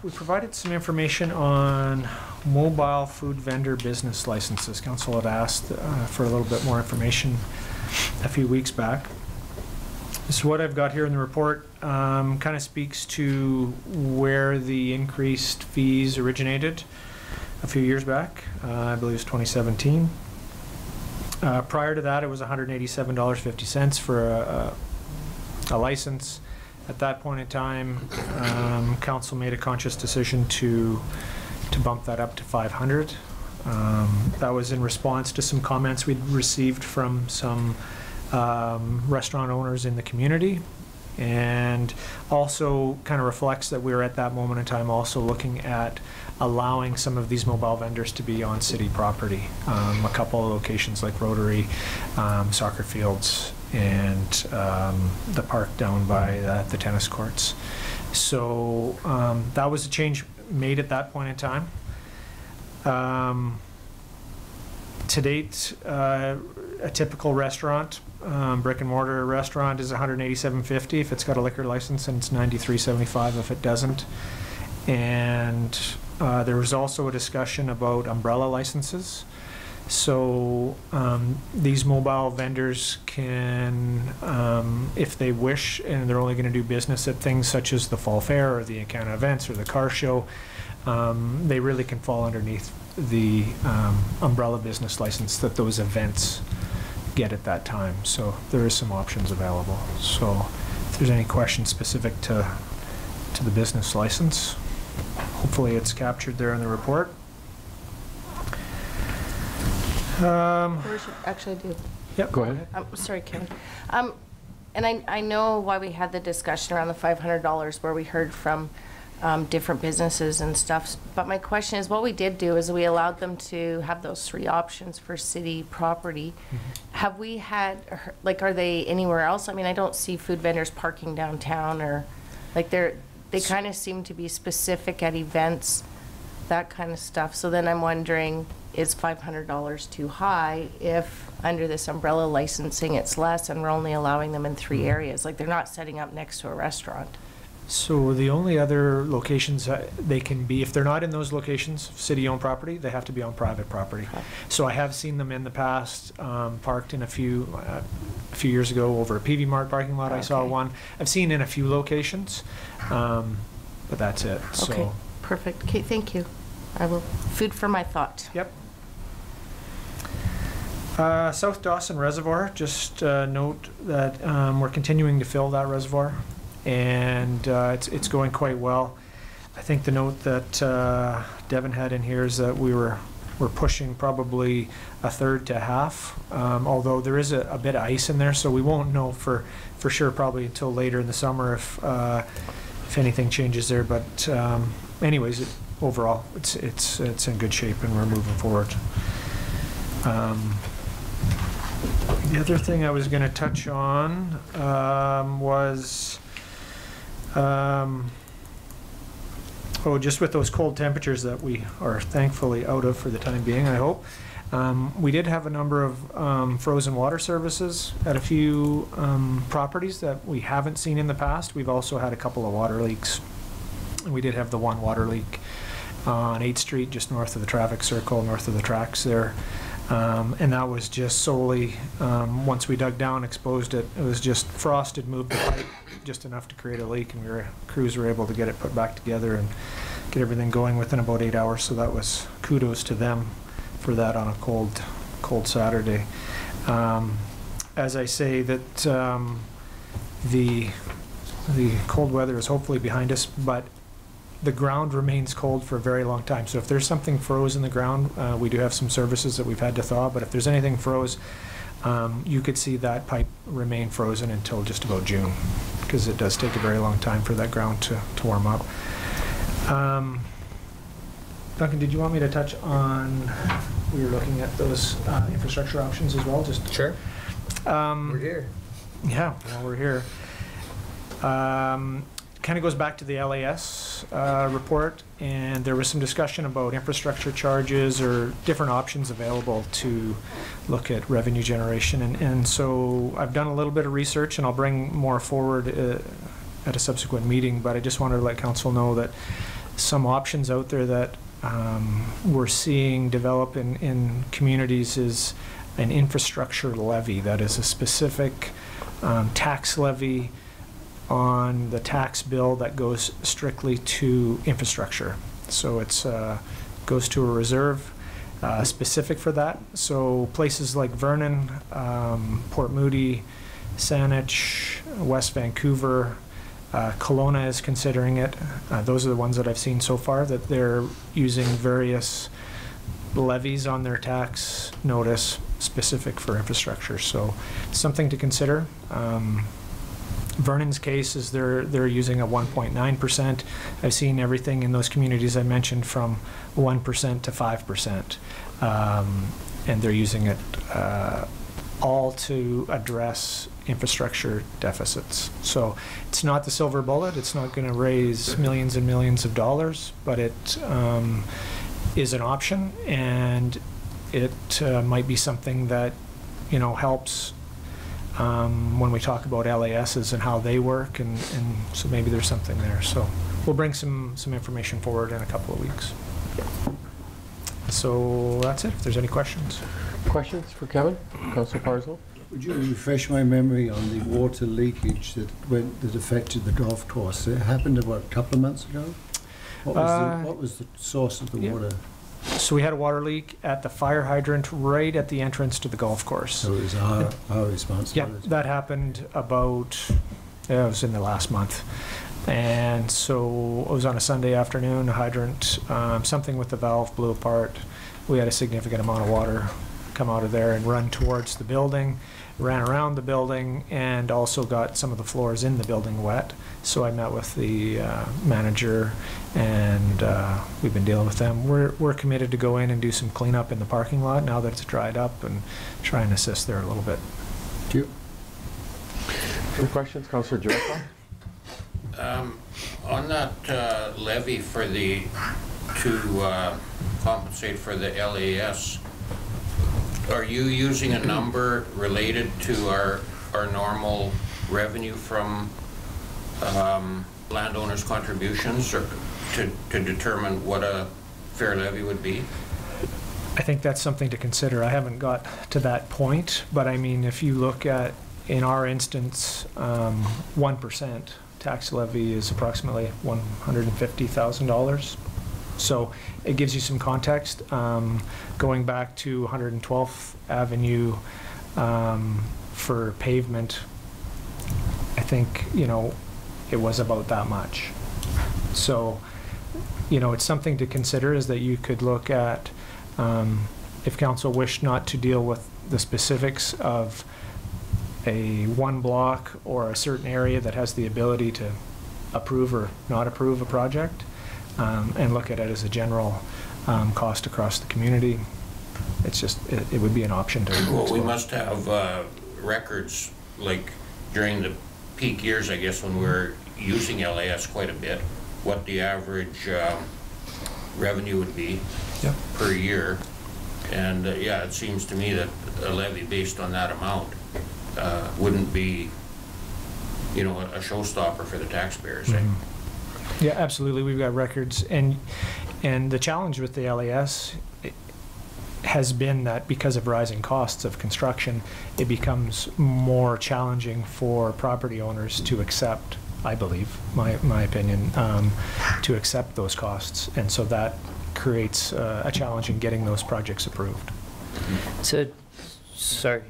We provided some information on mobile food vendor business licenses. Council had asked for a little bit more information a few weeks back. So what I've got here in the report kind of speaks to where the increased fees originated a few years back. I believe it was 2017. Prior to that, it was $187.50 for a license. At that point in time, council made a conscious decision to bump that up to $500. That was in response to some comments we'd received from some restaurant owners in the community. And also kind of reflects that we were at that moment in time also looking at allowing some of these mobile vendors to be on city property. A couple of locations like Rotary, soccer fields, and the park down by the tennis courts. So that was a change made at that point in time. To date, a typical restaurant, brick and mortar restaurant, is $187.50 if it's got a liquor license, and it's $93.75 if it doesn't. And there was also a discussion about umbrella licenses. So these mobile vendors can, if they wish, and they're only going to do business at things such as the Fall Fair or the Encana events or the car show, they really can fall underneath the umbrella business license that those events get at that time. So there is some options available. So if there's any questions specific to the business license, hopefully it's captured there in the report. Actually, I do. Yep, go ahead. I'm sorry, Kevin. And I know why we had the discussion around the $500 where we heard from different businesses and stuff. But my question is, what we did do is we allowed them to have those 3 options for city property. Mm-hmm. Have we had, like, are they anywhere else? I mean, I don't see food vendors parking downtown, or like they kind of seem to be specific at events, that kind of stuff. So then I'm wondering, is $500 too high if under this umbrella licensing it's less and we're only allowing them in 3 areas? Like, they're not setting up next to a restaurant. So the only other locations they can be, if they're not in those locations, city-owned property, they have to be on private property. Okay. So I have seen them in the past parked in a few years ago over a PV Mart parking lot. Okay. I saw one. I've seen in a few locations, but that's it. Okay, so. Perfect. Okay, thank you. I will, food for my thought. Yep. South Dawson Reservoir, just note that we're continuing to fill that reservoir, and it's going quite well. I think the note that Devin had in here is that we're pushing probably a third to half, although there is a bit of ice in there, so we won't know for sure probably until later in the summer if anything changes there. But anyways, overall it's in good shape and we're moving forward. The other thing I was going to touch on was just with those cold temperatures that we are thankfully out of for the time being, I hope. We did have a number of frozen water services at a few properties that we haven't seen in the past. We've also had a couple of water leaks. We did have the one water leak on 8th Street, just north of the traffic circle, north of the tracks there. And that was just solely, once we dug down, exposed it, it was just frost had moved the pipe just enough to create a leak, and crews were able to get it put back together and get everything going within about 8 hours. So that was kudos to them for that on a cold Saturday. As I say, that the cold weather is hopefully behind us, but the ground remains cold for a very long time. So if there's something froze in the ground, we do have some services that we've had to thaw, but if there's anything froze, you could see that pipe remain frozen until just about June, because it does take a very long time for that ground to warm up. Duncan, did you want me to touch on, we were looking at those infrastructure options as well? Just sure. We're here. Yeah, well, we're here. Kind of goes back to the LAS report, and there was some discussion about infrastructure charges or different options available to look at revenue generation. And so I've done a little bit of research, and I'll bring more forward at a subsequent meeting, but I just wanted to let council know that some options out there that we're seeing develop in communities is an infrastructure levy. That is a specific tax levy on the tax bill that goes strictly to infrastructure. So it's goes to a reserve specific for that. So places like Vernon, Port Moody, Saanich, West Vancouver, Kelowna is considering it. Those are the ones that I've seen so far, that they're using various levies on their tax notice specific for infrastructure. So something to consider. Vernon's case is they're using a 1.9%. I've seen everything in those communities I mentioned from 1% to 5%. And they're using it all to address infrastructure deficits. So it's not the silver bullet. It's not going to raise millions and millions of dollars, but it is an option, and it might be something that, you know, helps when we talk about LASs and how they work, and so maybe there's something there. So we'll bring some information forward in a couple of weeks. So that's it. If there's any questions. Questions for Kevin? Councillor Parslow? Would you refresh my memory on the water leakage that affected the golf course? It happened about a couple of months ago. What was the source of the water? So we had a water leak at the fire hydrant right at the entrance to the golf course. So it was our responsibility. Yeah, that happened about, it was in the last month. And so it was on a Sunday afternoon, a hydrant, something with the valve blew apart. We had a significant amount of water come out of there and run towards the building, ran around the building, and also got some of the floors in the building wet. So I met with the manager, and we've been dealing with them. We're committed to go in and do some cleanup in the parking lot now that it's dried up, and try and assist there a little bit. Thank you. Any questions, Councillor Jericho? On that levy for to compensate for the LAS, are you using a number related to our normal revenue from landowners' contributions, or to determine what a fair levy would be? I think that's something to consider. I haven't got to that point, but I mean, if you look at, in our instance, 1% tax levy is approximately $150,000. So it gives you some context. Going back to 112th Avenue for pavement, I think, you know, it was about that much. So, you know, it's something to consider, is that you could look at, if council wished not to deal with the specifics of a one block or a certain area that has the ability to approve or not approve a project, and look at it as a general cost across the community. It's just, it would be an option to Well, explore. we must have records, like during the peak years, I guess, when we're using LAS quite a bit, what the average revenue would be per year. And yeah, it seems to me that a levy based on that amount wouldn't be, you know, a showstopper for the taxpayers. Mm-hmm. Yeah, absolutely. We've got records, and the challenge with the LAS has been that because of rising costs of construction, it becomes more challenging for property owners to accept, I believe, my opinion, to accept those costs, and so that creates a challenge in getting those projects approved. So, sorry,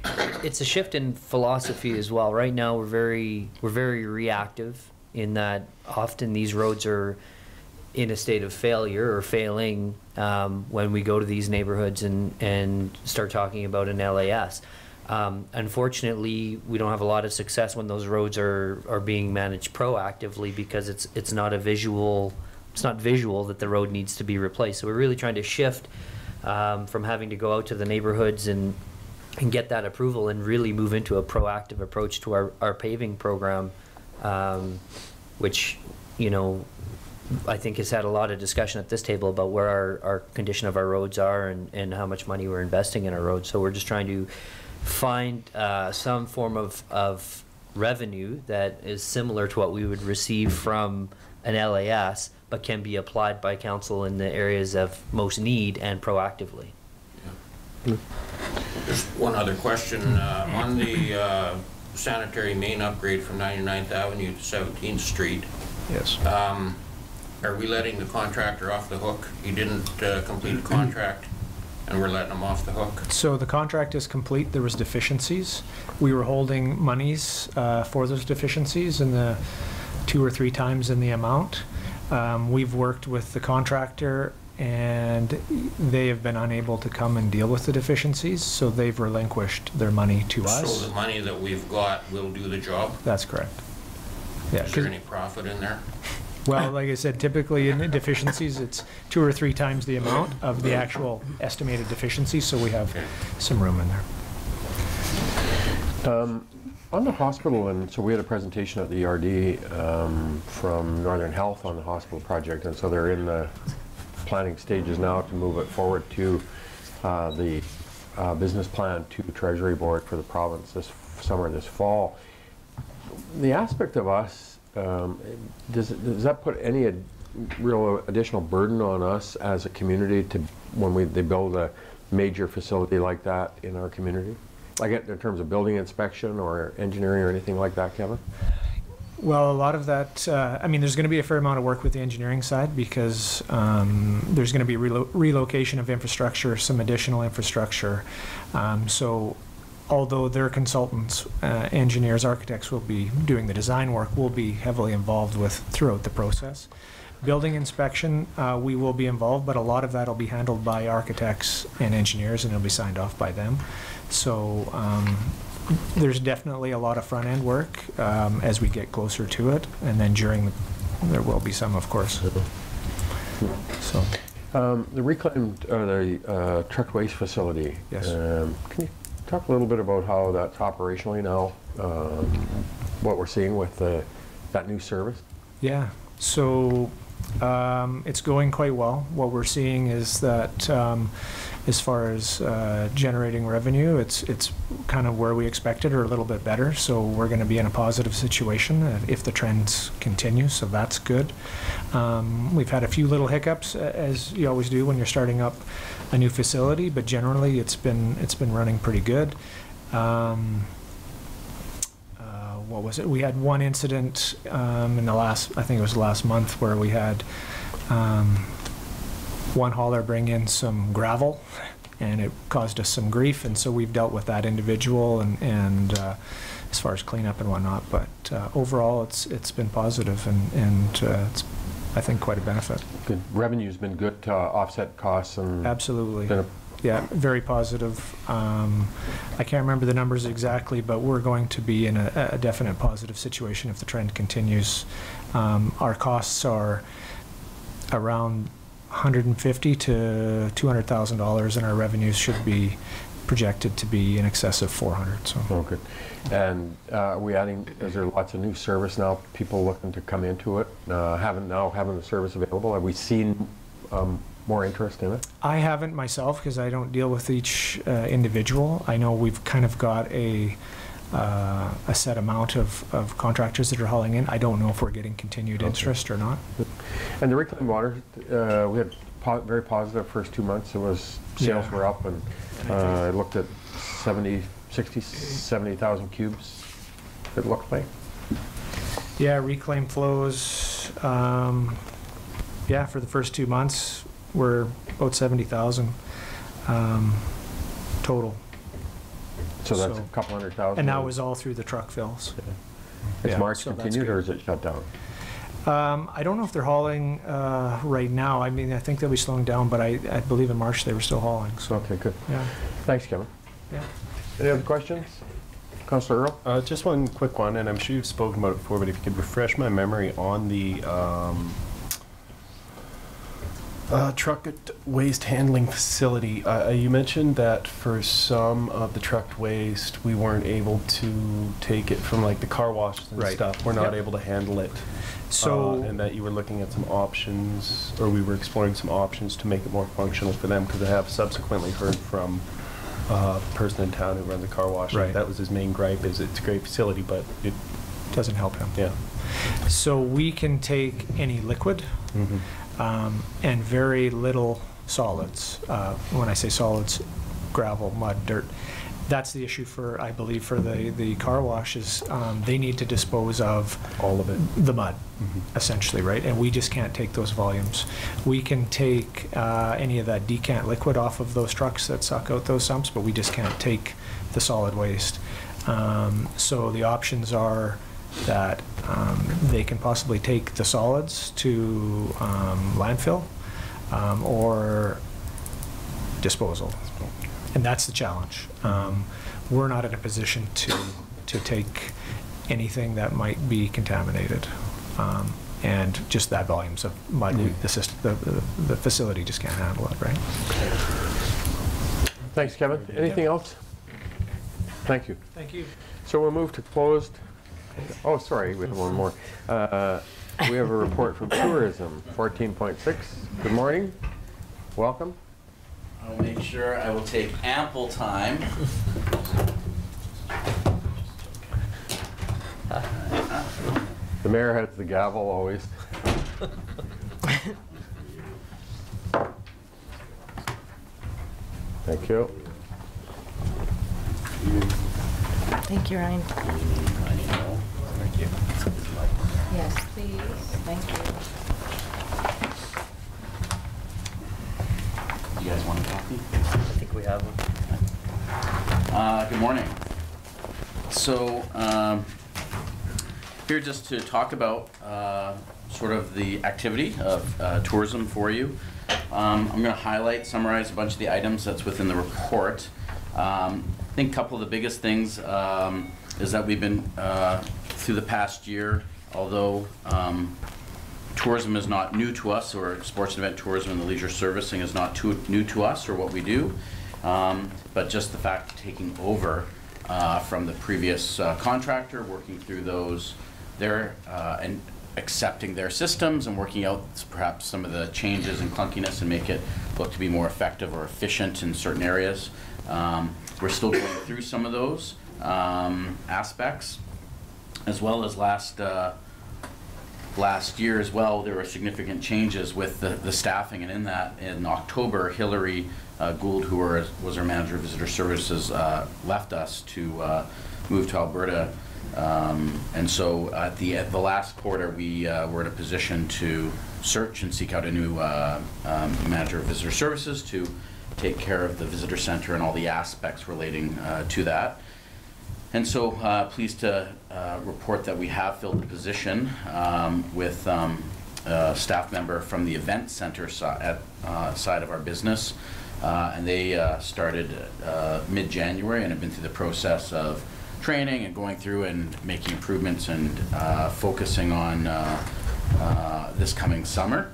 it's a shift in philosophy as well. Right now, we're very reactive in that often these roads are in a state of failure or failing when we go to these neighborhoods and start talking about an LAS. Unfortunately, we don't have a lot of success when those roads are being managed proactively, because it's not visual that the road needs to be replaced. So we're really trying to shift from having to go out to the neighborhoods and get that approval, and really move into a proactive approach to our paving program, which, you know, I think has had a lot of discussion at this table about where our condition of our roads are and how much money we're investing in our roads. So we're just trying to find some form of revenue that is similar to what we would receive from an LAS, but can be applied by council in the areas of most need and proactively. Yeah. Just one other question. On the sanitary main upgrade from 99th Avenue to 17th Street. Yes. Are we letting the contractor off the hook? He didn't complete the contract, and we're letting him off the hook? So the contract is complete. There was deficiencies. We were holding monies for those deficiencies in the 2 or 3 times in the amount. We've worked with the contractor, and they have been unable to come and deal with the deficiencies, so they've relinquished their money to us. So the money that we've got will do the job? That's correct. Yeah, Is there any profit in there? well, like I said, typically in deficiencies, it's 2 or 3 times the amount of the actual estimated deficiency, so we have some room in there. On the hospital, and so we had a presentation at the ERD from Northern Health on the hospital project, and so they're in the planning stages now to move it forward to the business plan to the Treasury Board for the province this summer, this fall. The aspect of us, does that put any real additional burden on us as a community to when they build a major facility like that in our community? Like in terms of building inspection or engineering or anything like that, Kevin? Well, a lot of that, I mean, there's going to be a fair amount of work with the engineering side because there's going to be relocation of infrastructure, some additional infrastructure. So although their consultants, engineers, architects will be doing the design work, we'll be heavily involved with throughout the process. Building inspection, we will be involved, but a lot of that will be handled by architects and engineers, and it'll be signed off by them. So there's definitely a lot of front-end work as we get closer to it, and then there will be some, of course. So the reclaimed the truck waste facility. Yes. Can you talk a little bit about how that's operationally now? What we're seeing with that new service? Yeah. So it's going quite well. What we're seeing is that as far as generating revenue, it's kind of where we expected or a little bit better. So we're going to be in a positive situation if the trends continue. So that's good. We've had a few little hiccups, as you always do when you're starting up a new facility, but generally it's been running pretty good. What was it? We had one incident in the last, I think it was last month, where we had one hauler bring in some gravel, and it caused us some grief, and so we've dealt with that individual and as far as cleanup and whatnot. But overall, it's been positive, and it's, I think, quite a benefit. Good. Revenue's been good to offset costs and absolutely. Yeah, very positive. I can't remember the numbers exactly, but we're going to be in a definite positive situation if the trend continues. Our costs are around $150,000 to $200,000, and our revenues should be projected to be in excess of $400,000. So. Oh, good. And is there lots of new service now? People looking to come into it, having the service available. Have we seen more interest in it? I haven't myself because I don't deal with each individual. I know we've kind of got a set amount of contractors that are hauling in. I don't know if we're getting continued interest or not. And the reclaimed water, we had very positive first 2 months. It was sales were up, and I looked at 70,000 cubes. It looked like. Yeah, reclaim flows. Yeah, for the first 2 months. We're about 70,000 total. So that's a couple 100,000. And that was all through the truck fills. Yeah. Is March continued, or is it shut down? I don't know if they're hauling right now. I mean, I think they'll be slowing down, but I believe in March they were still hauling. So. Okay, good. Yeah. Thanks, Kevin. Yeah. Any other questions? Councillor Earl? Just one quick one, and I'm sure you've spoken about it before, but if you could refresh my memory on the truck waste handling facility. You mentioned that for some of the trucked waste, we weren't able to take it from like the car washes and stuff. We're not able to handle it. So, and that you were looking at some options, or we were exploring some options to make it more functional for them, because I have subsequently heard from a person in town who runs a car wash. Right. That was his main gripe, is it's a great facility, but it doesn't help him. Yeah. So we can take any liquid. Mm-hmm. And very little solids. When I say solids, gravel, mud, dirt. That's the issue for, I believe, for the car washes. They need to dispose of all of it, the mud, essentially, right? And we just can't take those volumes. We can take any of that decant liquid off of those trucks that suck out those sumps, but we just can't take the solid waste. So the options are that they can possibly take the solids to landfill or disposal. And that's the challenge. We're not in a position to take anything that might be contaminated. And just that volumes of mud, the facility just can't handle it, right? Thanks, Kevin. Anything else? Thank you. Thank you. So we'll move to closed. Oh, sorry, we have one more. We have a report from tourism, 14.6. Good morning. Welcome. I'll make sure I will take ample time. The mayor has the gavel always. Thank you. Thank you, Ryan. Thank you. Yes, please. Thank you. You guys want a copy? I think we have one. Good morning. So, here just to talk about sort of the activity of tourism for you. I'm going to highlight, summarize a bunch of the items that's within the report. I think a couple of the biggest things is that we've been, through the past year, although tourism is not new to us, or sports and event tourism and the leisure servicing is not too new to us or what we do, but just the fact of taking over from the previous contractor, working through those there and accepting their systems and working out perhaps some of the changes and clunkiness and make it look to be more effective or efficient in certain areas. We're still going through some of those aspects, as well as last year as well. There were significant changes with the staffing, and in that, in October, Hillary Gould, who was our manager of visitor services, left us to move to Alberta. And so at the last quarter, we were in a position to search and seek out a new manager of visitor services to take care of the visitor center and all the aspects relating to that. And so pleased to report that we have filled the position with a staff member from the event center side of our business. And they started mid-January and have been through the process of training and going through and making improvements and focusing on this coming summer.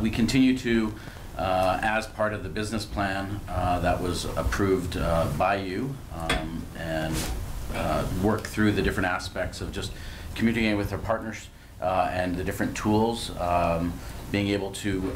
We continue to, as part of the business plan that was approved by you, and work through the different aspects of just communicating with our partners and the different tools, being able to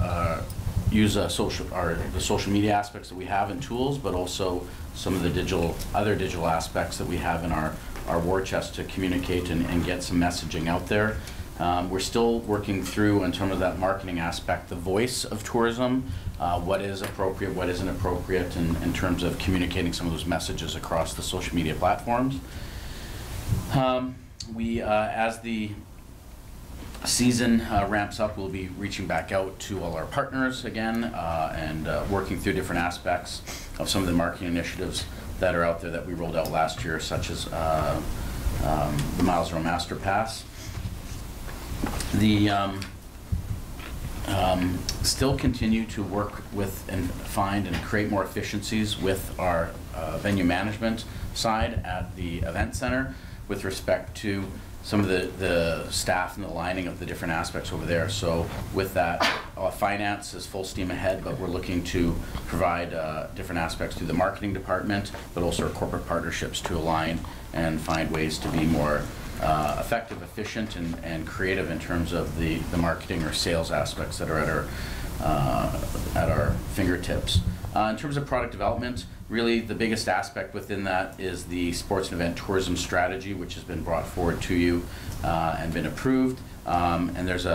use the social media aspects that we have in tools, but also some of the other digital aspects that we have in our war chest to communicate and get some messaging out there. We're still working through, in terms of that marketing aspect, the voice of tourism, what is appropriate, what isn't appropriate in terms of communicating some of those messages across the social media platforms. As the season ramps up, we'll be reaching back out to all our partners again and working through different aspects of some of the marketing initiatives that are out there that we rolled out last year, such as the Miles Row Master Pass. Still continue to work with and find and create more efficiencies with our venue management side at the event center with respect to some of the staff and the lining of the different aspects over there. So with that, finance is full steam ahead, but we're looking to provide different aspects through the marketing department, but also our corporate partnerships to align and find ways to be more effective, efficient, and creative in terms of the marketing or sales aspects that are at our fingertips. In terms of product development, really the biggest aspect within that is the sports and event tourism strategy, which has been brought forward to you and been approved. And there's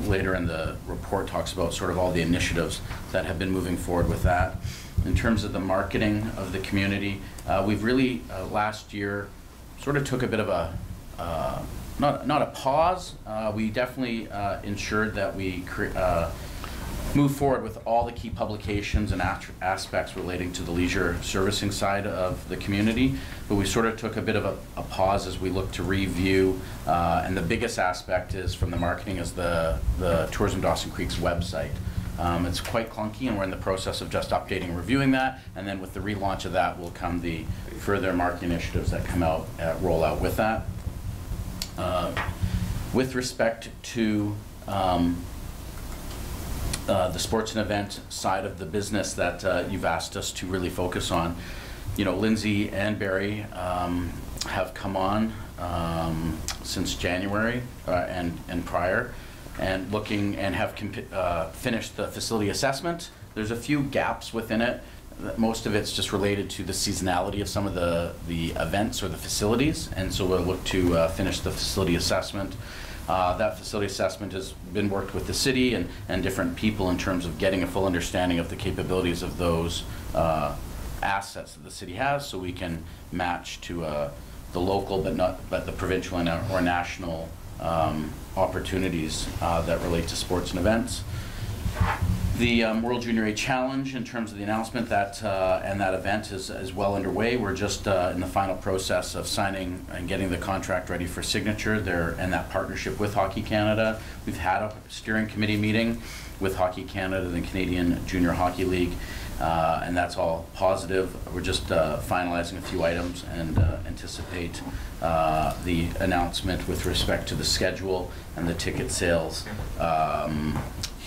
later in the report talks about sort of all the initiatives that have been moving forward with that. In terms of the marketing of the community, we've really last year sort of took a bit of a not a pause. We definitely ensured that we move forward with all the key publications and aspects relating to the leisure servicing side of the community, but we sort of took a bit of a pause as we look to review, and the biggest aspect is from the marketing is the Tourism Dawson Creek's website. It's quite clunky, and we're in the process of just updating and reviewing that. And then with the relaunch of that will come the further marketing initiatives that come out, roll out with that. With respect to the sports and event side of the business that you've asked us to really focus on, you know, Lindsay and Barry have come on since January and prior, and looking and have finished the facility assessment. There's a few gaps within it. Most of it's just related to the seasonality of some of the events or the facilities, and so we'll look to finish the facility assessment. That facility assessment has been worked with the city and different people in terms of getting a full understanding of the capabilities of those assets that the city has, so we can match to the local but the provincial and or national opportunities that relate to sports and events. The World Junior A Challenge, in terms of the announcement, that and that event is well underway. We're just in the final process of signing and getting the contract ready for signature there, and that partnership with Hockey Canada. We've had a steering committee meeting with Hockey Canada, the Canadian Junior Hockey League, and that's all positive. We're just finalizing a few items and anticipate the announcement with respect to the schedule and the ticket sales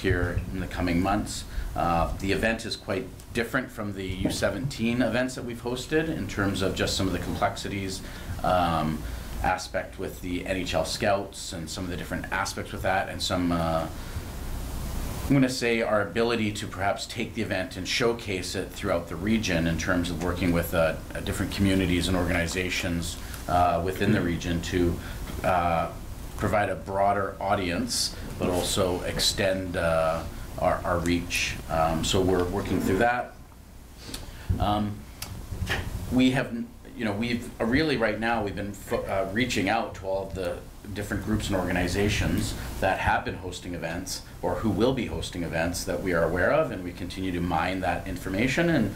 here in the coming months. The event is quite different from the U17 events that we've hosted in terms of just some of the complexities, aspect with the NHL scouts and some of the different aspects with that, and some I'm going to say our ability to perhaps take the event and showcase it throughout the region in terms of working with different communities and organizations within the region to provide a broader audience, but also extend our reach. So we're working through that. We have, you know, we've really right now we've been reaching out to all of the different groups and organizations that have been hosting events or who will be hosting events that we are aware of, and we continue to mine that information. And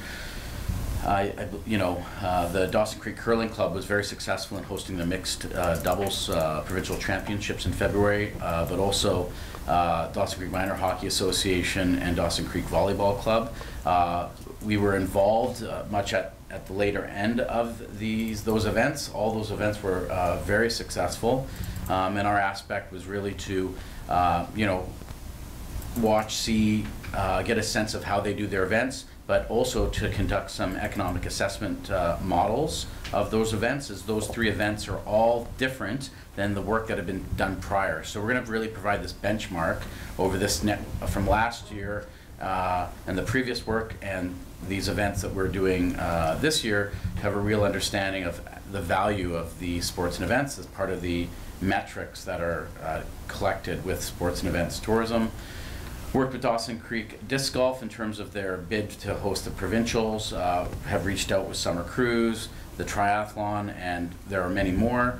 the Dawson Creek Curling Club was very successful in hosting the mixed doubles provincial championships in February, but also Dawson Creek Minor Hockey Association and Dawson Creek Volleyball Club. We were involved much at the later end of those events. All those events were very successful, and our aspect was really to watch, see, get a sense of how they do their events, but also to conduct some economic assessment models of those events, as those three events are all different than the work that had been done prior. So we're going to really provide this benchmark over this from last year and the previous work and these events that we're doing this year, to have a real understanding of the value of the sports and events as part of the metrics that are collected with sports and events tourism. Worked with Dawson Creek Disc Golf in terms of their bid to host the provincials, have reached out with Summer Cruise, the triathlon, and there are many more.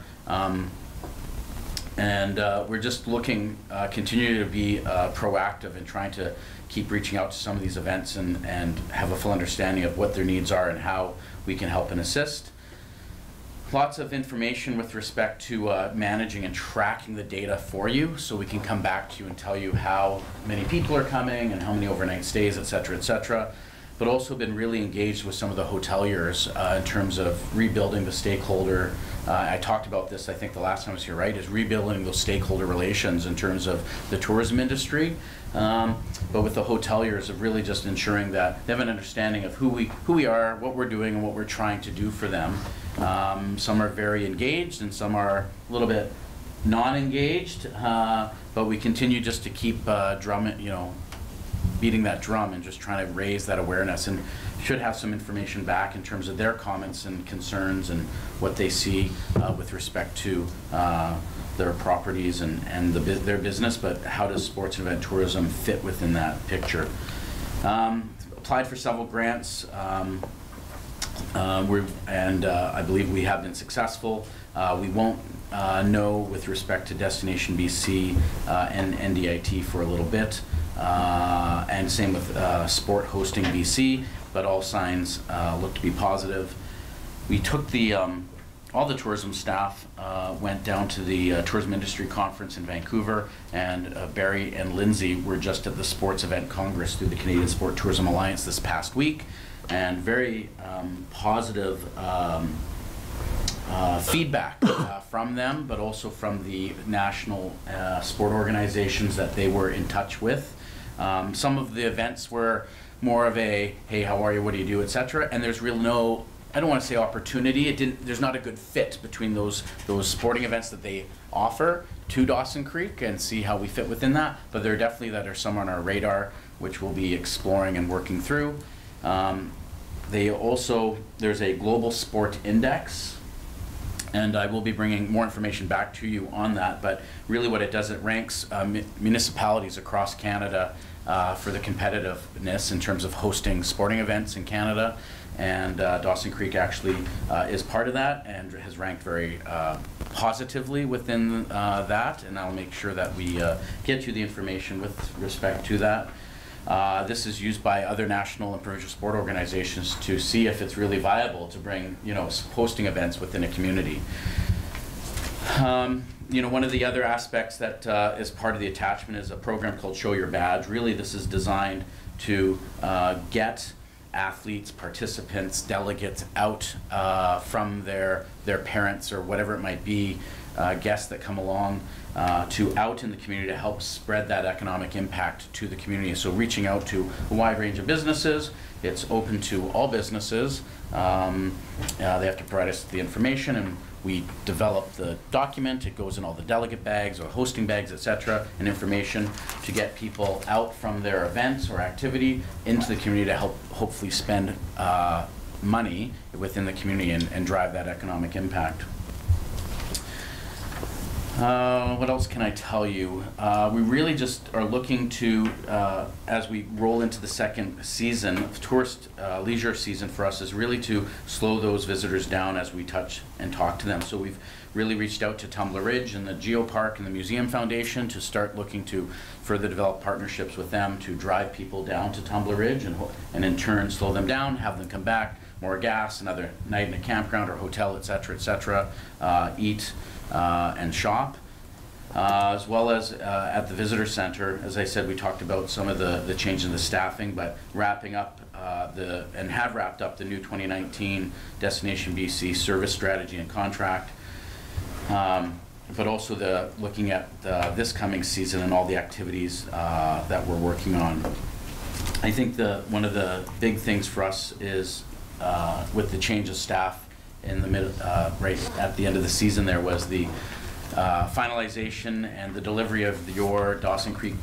We're just looking, continue to be proactive in trying to keep reaching out to some of these events and have a full understanding of what their needs are and how we can help and assist. Lots of information with respect to managing and tracking the data for you, so we can come back to you and tell you how many people are coming and how many overnight stays, et cetera, but also been really engaged with some of the hoteliers in terms of rebuilding the stakeholder. I talked about this, I think, the last time I was here, right, is rebuilding those stakeholder relations in terms of the tourism industry, but with the hoteliers, of really just ensuring that they have an understanding of who we are, what we're doing, and what we're trying to do for them. Some are very engaged and some are a little bit non-engaged, but we continue just to keep beating that drum and just trying to raise that awareness, and should have some information back in terms of their comments and concerns and what they see with respect to their properties and their business, but how does sports and event tourism fit within that picture. Applied for several grants. I believe we have been successful. We won't know with respect to Destination BC and NDIT for a little bit, and same with Sport Hosting BC, but all signs look to be positive. We took the all the tourism staff went down to the Tourism Industry Conference in Vancouver, and Barry and Lindsay were just at the Sports Event Congress through the Canadian Sport Tourism Alliance this past week, and very positive feedback from them, but also from the national sport organizations that they were in touch with. Some of the events were more of a, hey, how are you, what do you do, etc. And there's real no, I don't want to say opportunity, there's not a good fit between those sporting events that they offer to Dawson Creek and see how we fit within that, but there are definitely that are some on our radar which we'll be exploring and working through. There's a global sport index, and I will be bringing more information back to you on that, but really what it does, it ranks municipalities across Canada for the competitiveness in terms of hosting sporting events in Canada, and Dawson Creek actually is part of that and has ranked very positively within that, and I'll make sure that we get you the information with respect to that. This is used by other national and provincial sport organizations to see if it's really viable to bring, hosting events within a community. One of the other aspects that is part of the attachment is a program called Show Your Badge. Really, this is designed to get athletes, participants, delegates out from their parents or whatever it might be, guests that come along, to out in the community to help spread that economic impact to the community. So reaching out to a wide range of businesses. It's open to all businesses. They have to provide us the information, and we develop the document. It goes in all the delegate bags or hosting bags, etc., and information to get people out from their events or activity into the community to help hopefully spend money within the community and drive that economic impact. What else can I tell you? We really just are looking to, as we roll into the second season, tourist leisure season for us is really to slow those visitors down as we touch and talk to them. So we've really reached out to Tumbler Ridge and the Geopark and the Museum Foundation to start looking to further develop partnerships with them to drive people down to Tumbler Ridge and in turn slow them down, have them come back, more gas, another night in a campground or hotel, etc., eat and shop. As well as at the visitor center, as I said, we talked about some of the change in the staffing, but wrapping up have wrapped up the new 2019 Destination BC service strategy and contract, but also looking at this coming season and all the activities that we're working on. I think one of the big things for us is with the change of staff in the right at the end of the season, there was the finalization and the delivery of your Dawson Creek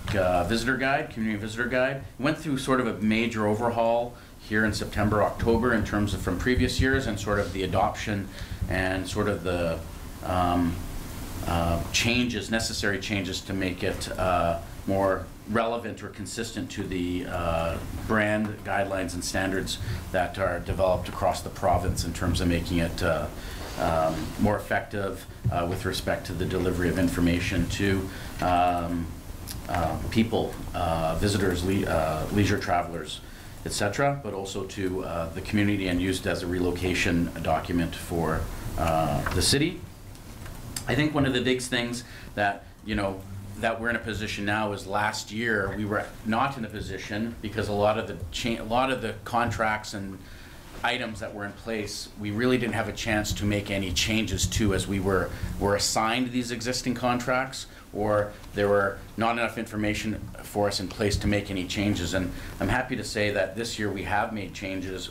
visitor guide, community visitor guide. Went through sort of a major overhaul here in September, October in terms of from previous years, and sort of the adoption and sort of the necessary changes to make it more relevant or consistent to the brand guidelines and standards that are developed across the province in terms of making it more effective with respect to the delivery of information to people, visitors, leisure travelers, etc., but also to the community and used as a relocation document for the city. I think one of the big things that, that we're in a position now is last year we were not in a position because a lot of the contracts and items that were in place, we really didn't have a chance to make any changes to as we were assigned these existing contracts, or there were not enough information for us in place to make any changes. And I'm happy to say that this year we have made changes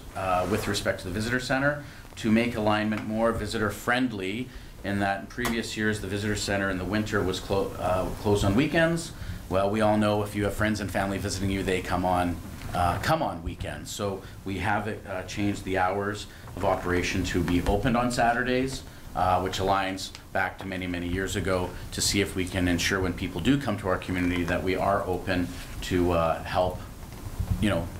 with respect to the visitor center to make alignment more visitor friendly, in that in previous years the visitor center in the winter was closed on weekends. Well, we all know if you have friends and family visiting you, they come on weekends. So we have changed the hours of operation to be opened on Saturdays, which aligns back to many, many years ago to see if we can ensure when people do come to our community that we are open to help,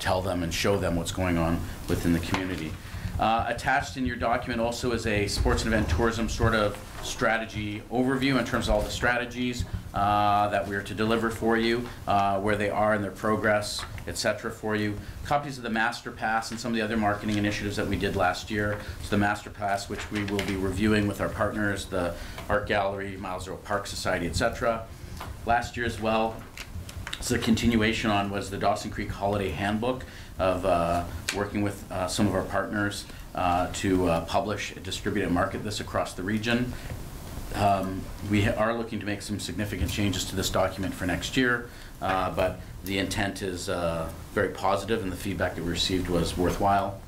tell them and show them what's going on within the community. Attached in your document also is a sports and event tourism sort of strategy overview in terms of all the strategies that we are to deliver for you, where they are in their progress, etc. for you. Copies of the Master Pass and some of the other marketing initiatives that we did last year. So the Master Pass, which we will be reviewing with our partners, the Art Gallery, Miles Road Park Society, etc. Last year as well, so the continuation on was the Dawson Creek Holiday Handbook of working with some of our partners to publish, distribute, and market this across the region. We are looking to make some significant changes to this document for next year, but the intent is very positive, and the feedback that we received was worthwhile.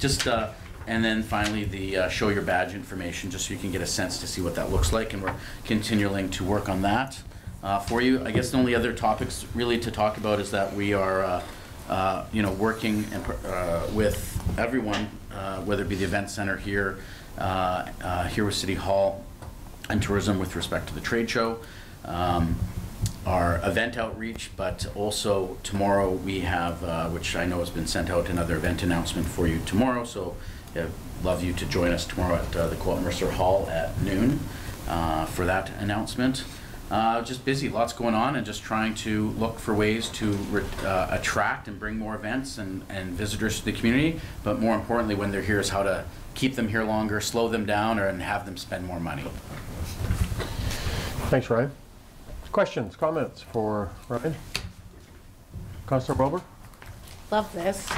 Just and then finally the show your badge information, just so you can get a sense to see what that looks like, and we're continuing to work on that for you. I guess the only other topics really to talk about is that we are working with everyone, whether it be the event center here, here with City Hall, and tourism with respect to the trade show, our event outreach, but also tomorrow we have, which I know has been sent out, another event announcement for you tomorrow. So I'd love you to join us tomorrow at the Quilton Mercer Hall at noon for that announcement. Just busy, lots going on, and just trying to look for ways to attract and bring more events and visitors to the community, but more importantly when they're here is how to keep them here longer, slow them down, and have them spend more money. Thanks, Ryan. Questions, comments for Ryan? Councillor Wilbur? Love this.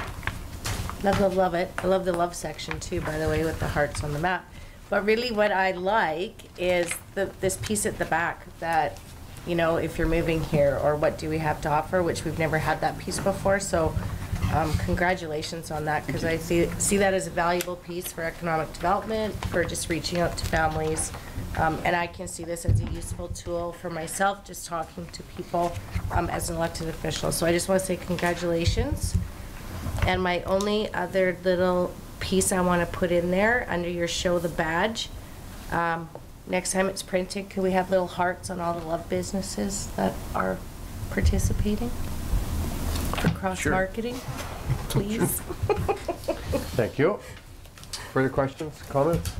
Love it. I love the love section too, by the way, with the hearts on the map. But really what I like is this piece at the back that, you know, if you're moving here, or what do we have to offer, which we've never had that piece before. So congratulations on that, because I see that as a valuable piece for economic development, for just reaching out to families. And I can see this as a useful tool for myself, just talking to people as an elected official. So I just want to say congratulations. And my only other little piece I want to put in there under your show the badge, next time it's printed, could we have little hearts on all the love businesses that are participating for cross-marketing, please? Thank you. Further questions, comments?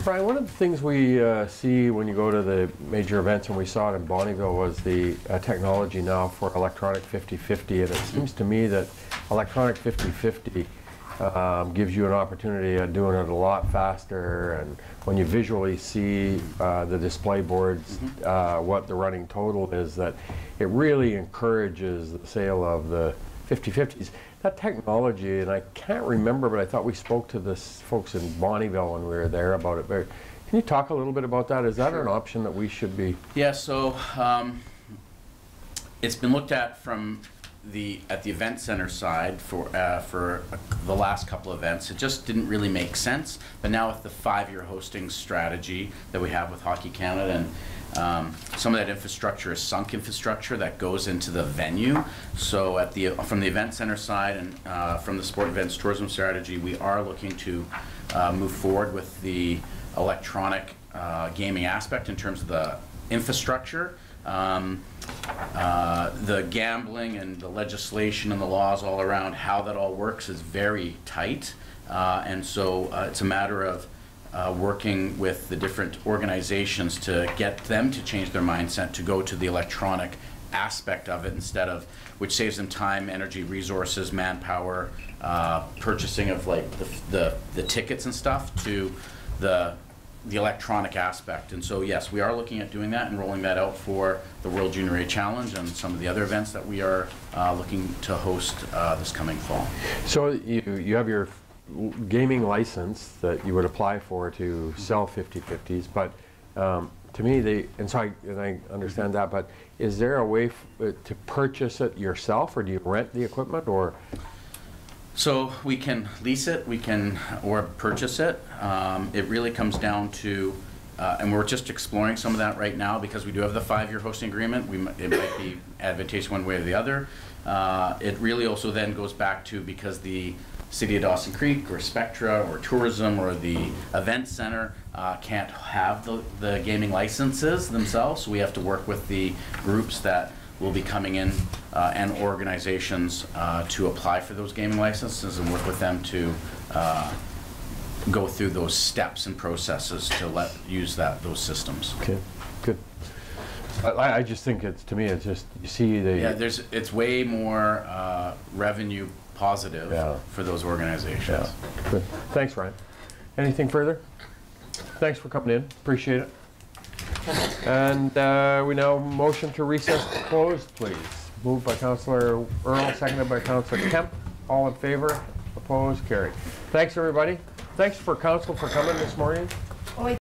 Brian, one of the things we see when you go to the major events, and we saw it in Bonnyville, was the technology now for electronic 50/50, and it seems to me that electronic 50/50 gives you an opportunity of doing it a lot faster, and when you visually see the display boards, what the running total is, that it really encourages the sale of the 50/50s. That technology, and I can't remember, but I thought we spoke to the folks in Bonnyville when we were there about it. But can you talk a little bit about that? Is that an option that we should be? Yeah, so it's been looked at from at the event center side for the last couple of events. It just didn't really make sense. But now with the 5-year hosting strategy that we have with Hockey Canada, and some of that infrastructure is sunk infrastructure that goes into the venue. So from the event center side and from the sport events tourism strategy, we are looking to move forward with the electronic gaming aspect in terms of the infrastructure. The gambling and the legislation and the laws all around how that all works is very tight, and so it's a matter of working with the different organizations to get them to change their mindset to go to the electronic aspect of it instead of, which saves them time, energy, resources, manpower, purchasing of like the tickets and stuff, to the electronic aspect. And so yes, we are looking at doing that and rolling that out for the World Junior A Challenge and some of the other events that we are looking to host this coming fall. So you have your gaming license that you would apply for to sell 50/50s, but to me, and I understand that, but is there a way to purchase it yourself, or do you rent the equipment, or? So we can lease it, or purchase it. It really comes down to, and we're just exploring some of that right now because we do have the 5-year hosting agreement. It might be advantageous one way or the other. It really also then goes back to, because the City of Dawson Creek or Spectra or tourism or the event center can't have the gaming licenses themselves, so we have to work with the groups that will be coming in and organizations to apply for those gaming licenses and work with them to go through those steps and processes to use those systems. Okay, good. I just think it's, to me, it's just, you see the... Yeah, it's way more revenue positive for those organizations. Yeah, good. Thanks, Ryan. Anything further? Thanks for coming in, appreciate it. And we now motion to recess to closed, please. Moved by Councillor Earl, seconded by Councillor Kemp. All in favor? Opposed? Carried. Thanks, everybody. Thanks for council for coming this morning.